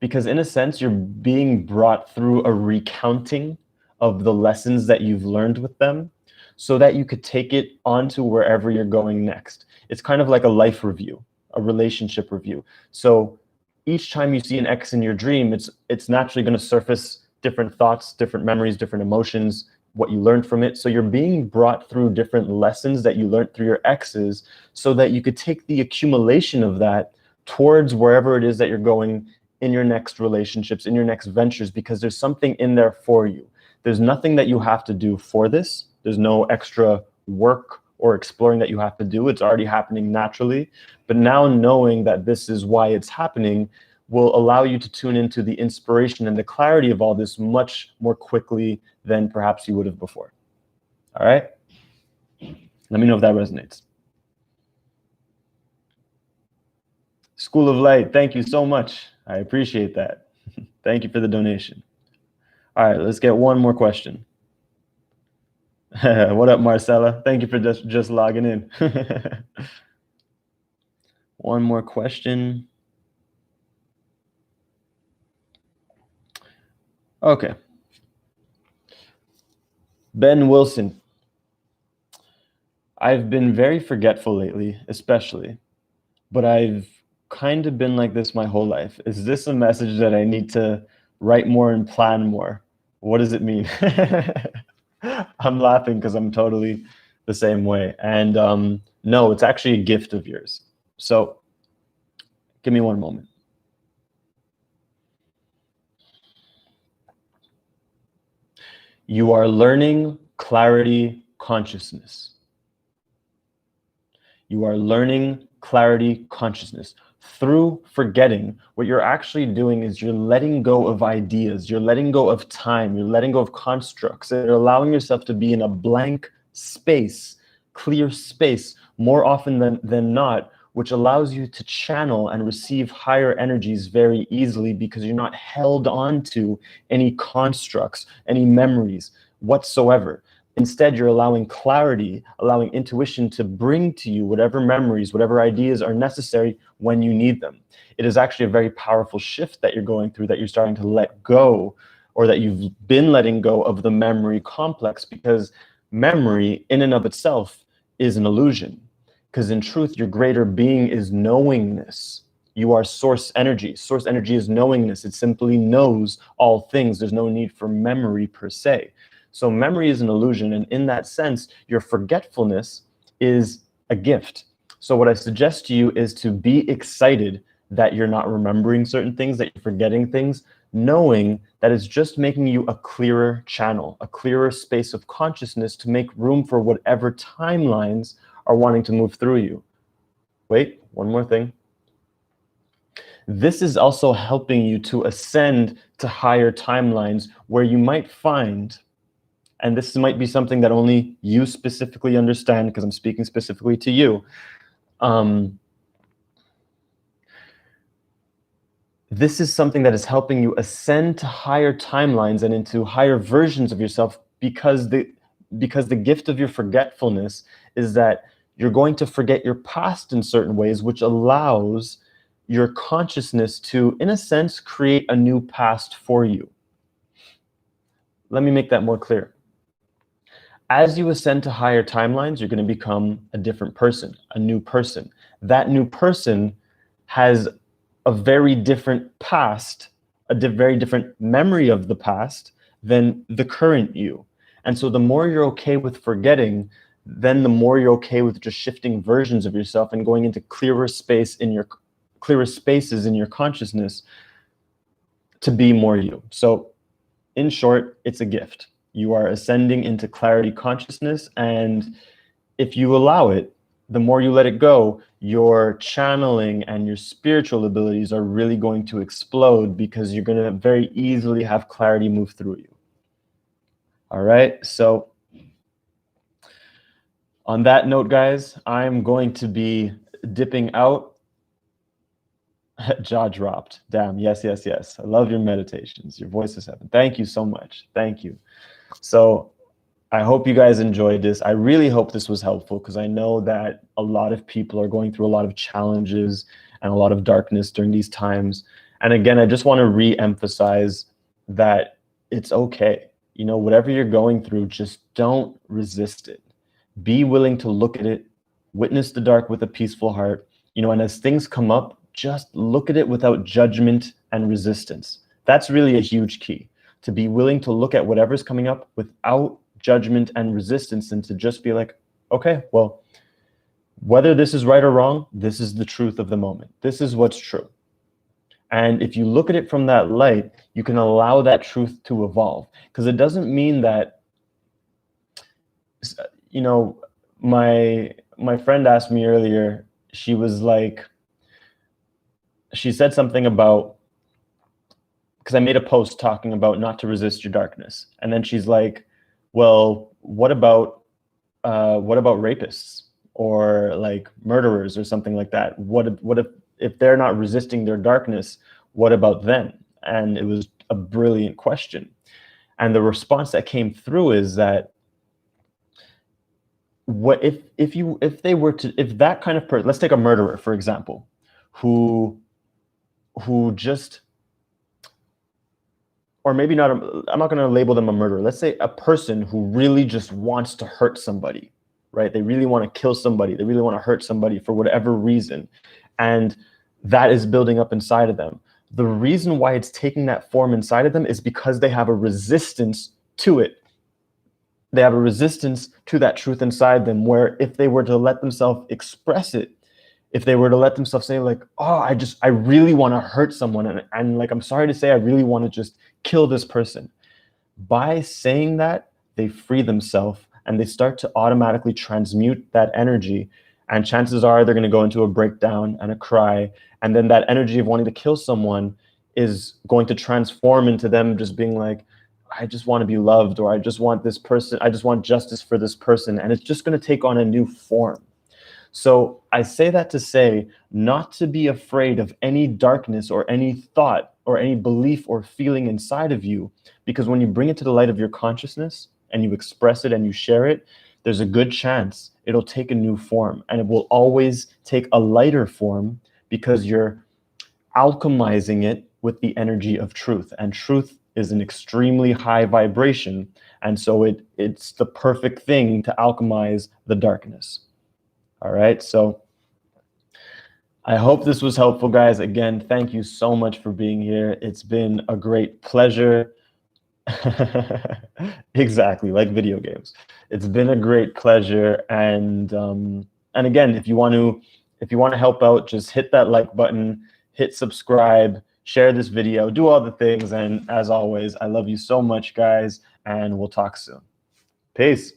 [SPEAKER 1] because, in a sense, you're being brought through a recounting of the lessons that you've learned with them, so that you could take it on to wherever you're going next. It's kind of like a life review, a relationship review. So each time you see an ex in your dream, it's naturally going to surface different thoughts, different memories, different emotions, what you learned from it. So you're being brought through different lessons that you learned through your exes, so that you could take the accumulation of that towards wherever it is that you're going in your next relationships, in your next ventures, because there's something in there for you. There's nothing that you have to do for this. There's no extra work or exploring that you have to do. It's already happening naturally. But now knowing that this is why it's happening will allow you to tune into the inspiration and the clarity of all this much more quickly than perhaps you would have before. All right? Let me know if that resonates. School of Light, thank you so much. I appreciate that. Thank you for the donation. All right, let's get 1 more question. What up, Marcella? Thank you for just logging in. 1 more question. Okay. Ben Wilson. I've been very forgetful lately, especially, but I've kind of been like this my whole life. Is this a message that I need to write more and plan more? What does it mean? I'm laughing because I'm totally the same way. And no, it's actually a gift of yours. So give me 1 moment. You are learning clarity consciousness. You are learning clarity consciousness. Through forgetting, what you're actually doing is you're letting go of ideas, you're letting go of time, you're letting go of constructs, and you're allowing yourself to be in a blank space, clear space, more often than not, which allows you to channel and receive higher energies very easily, because you're not held on to any constructs, any memories whatsoever. Instead, you're allowing clarity, allowing intuition to bring to you whatever memories, whatever ideas are necessary when you need them. It is actually a very powerful shift that you're going through, that you're starting to let go, or that you've been letting go of the memory complex, because memory in and of itself is an illusion. Because in truth, your greater being is knowingness. You are source energy. Source energy is knowingness. It simply knows all things. There's no need for memory per se. So memory is an illusion. And in that sense, your forgetfulness is a gift. So what I suggest to you is to be excited that you're not remembering certain things, that you're forgetting things, knowing that it's just making you a clearer channel, a clearer space of consciousness to make room for whatever timelines are wanting to move through you. Wait, one more thing. This is also helping you to ascend to higher timelines where you might find, and this might be something that only you specifically understand because I'm speaking specifically to you. This is something that is helping you ascend to higher timelines and into higher versions of yourself because the gift of your forgetfulness is that you're going to forget your past in certain ways, which allows your consciousness to, in a sense, create a new past for you. Let me make that more clear. As you ascend to higher timelines, you're going to become a different person, a new person. That new person has a very different past, very different memory of the past than the current you. And so the more you're okay with forgetting, then the more you're okay with just shifting versions of yourself and going into clearer spaces in your consciousness to be more you. So in short, it's a gift. You are ascending into clarity consciousness, and if you allow it, the more you let it go, your channeling and your spiritual abilities are really going to explode because you're going to very easily have clarity move through you. All right, so on that note, guys, I'm going to be dipping out. Jaw dropped. Damn, yes. I love your meditations. Your voice is heaven. Thank you so much. Thank you. So I hope you guys enjoyed this. I really hope this was helpful because I know that a lot of people are going through a lot of challenges and a lot of darkness during these times. And again, I just want to re-emphasize that it's okay. You know, whatever you're going through, just don't resist it. Be willing to look at it, witness the dark with a peaceful heart, you know, and as things come up, just look at it without judgment and resistance. That's really a huge key, to be willing to look at whatever's coming up without judgment and resistance, and to just be like, okay, well, whether this is right or wrong, this is the truth of the moment. This is what's true. And if you look at it from that light, you can allow that truth to evolve. Because it doesn't mean that, you know, my friend asked me earlier, she was like, she said something about, because I made a post talking about not to resist your darkness. And then she's like, well, what about rapists or like murderers or something like that? What if they're not resisting their darkness, what about them? And it was a brilliant question. And the response that came through is that what if that kind of person, let's take a murderer, for example, who just, or maybe not, I'm not going to label them a murderer. Let's say a person who really just wants to hurt somebody, right? They really want to kill somebody. They really want to hurt somebody for whatever reason. And that is building up inside of them. The reason why it's taking that form inside of them is because they have a resistance to it. They have a resistance to that truth inside them, where if they were to let themselves express it, if they were to let themselves say like, oh, I really want to hurt someone, and like, I'm sorry to say, I really want to just kill this person. By saying that, they free themselves and they start to automatically transmute that energy. And chances are they're going to go into a breakdown and a cry. And then that energy of wanting to kill someone is going to transform into them just being like, I just want to be loved, or I just want this person, I just want justice for this person. And it's just going to take on a new form. So I say that to say not to be afraid of any darkness or any thought or any belief or feeling inside of you, because when you bring it to the light of your consciousness and you express it and you share it, there's a good chance it'll take a new form, and it will always take a lighter form because you're alchemizing it with the energy of truth, and truth is an extremely high vibration, and so it's the perfect thing to alchemize the darkness. All right, so I hope this was helpful, guys. Again, thank you so much for being here. It's been a great pleasure. Exactly, like video games. It's been a great pleasure, and again, if you want to help out, just hit that like button, hit subscribe, share this video, do all the things, and as always, I love you so much, guys, and we'll talk soon. Peace.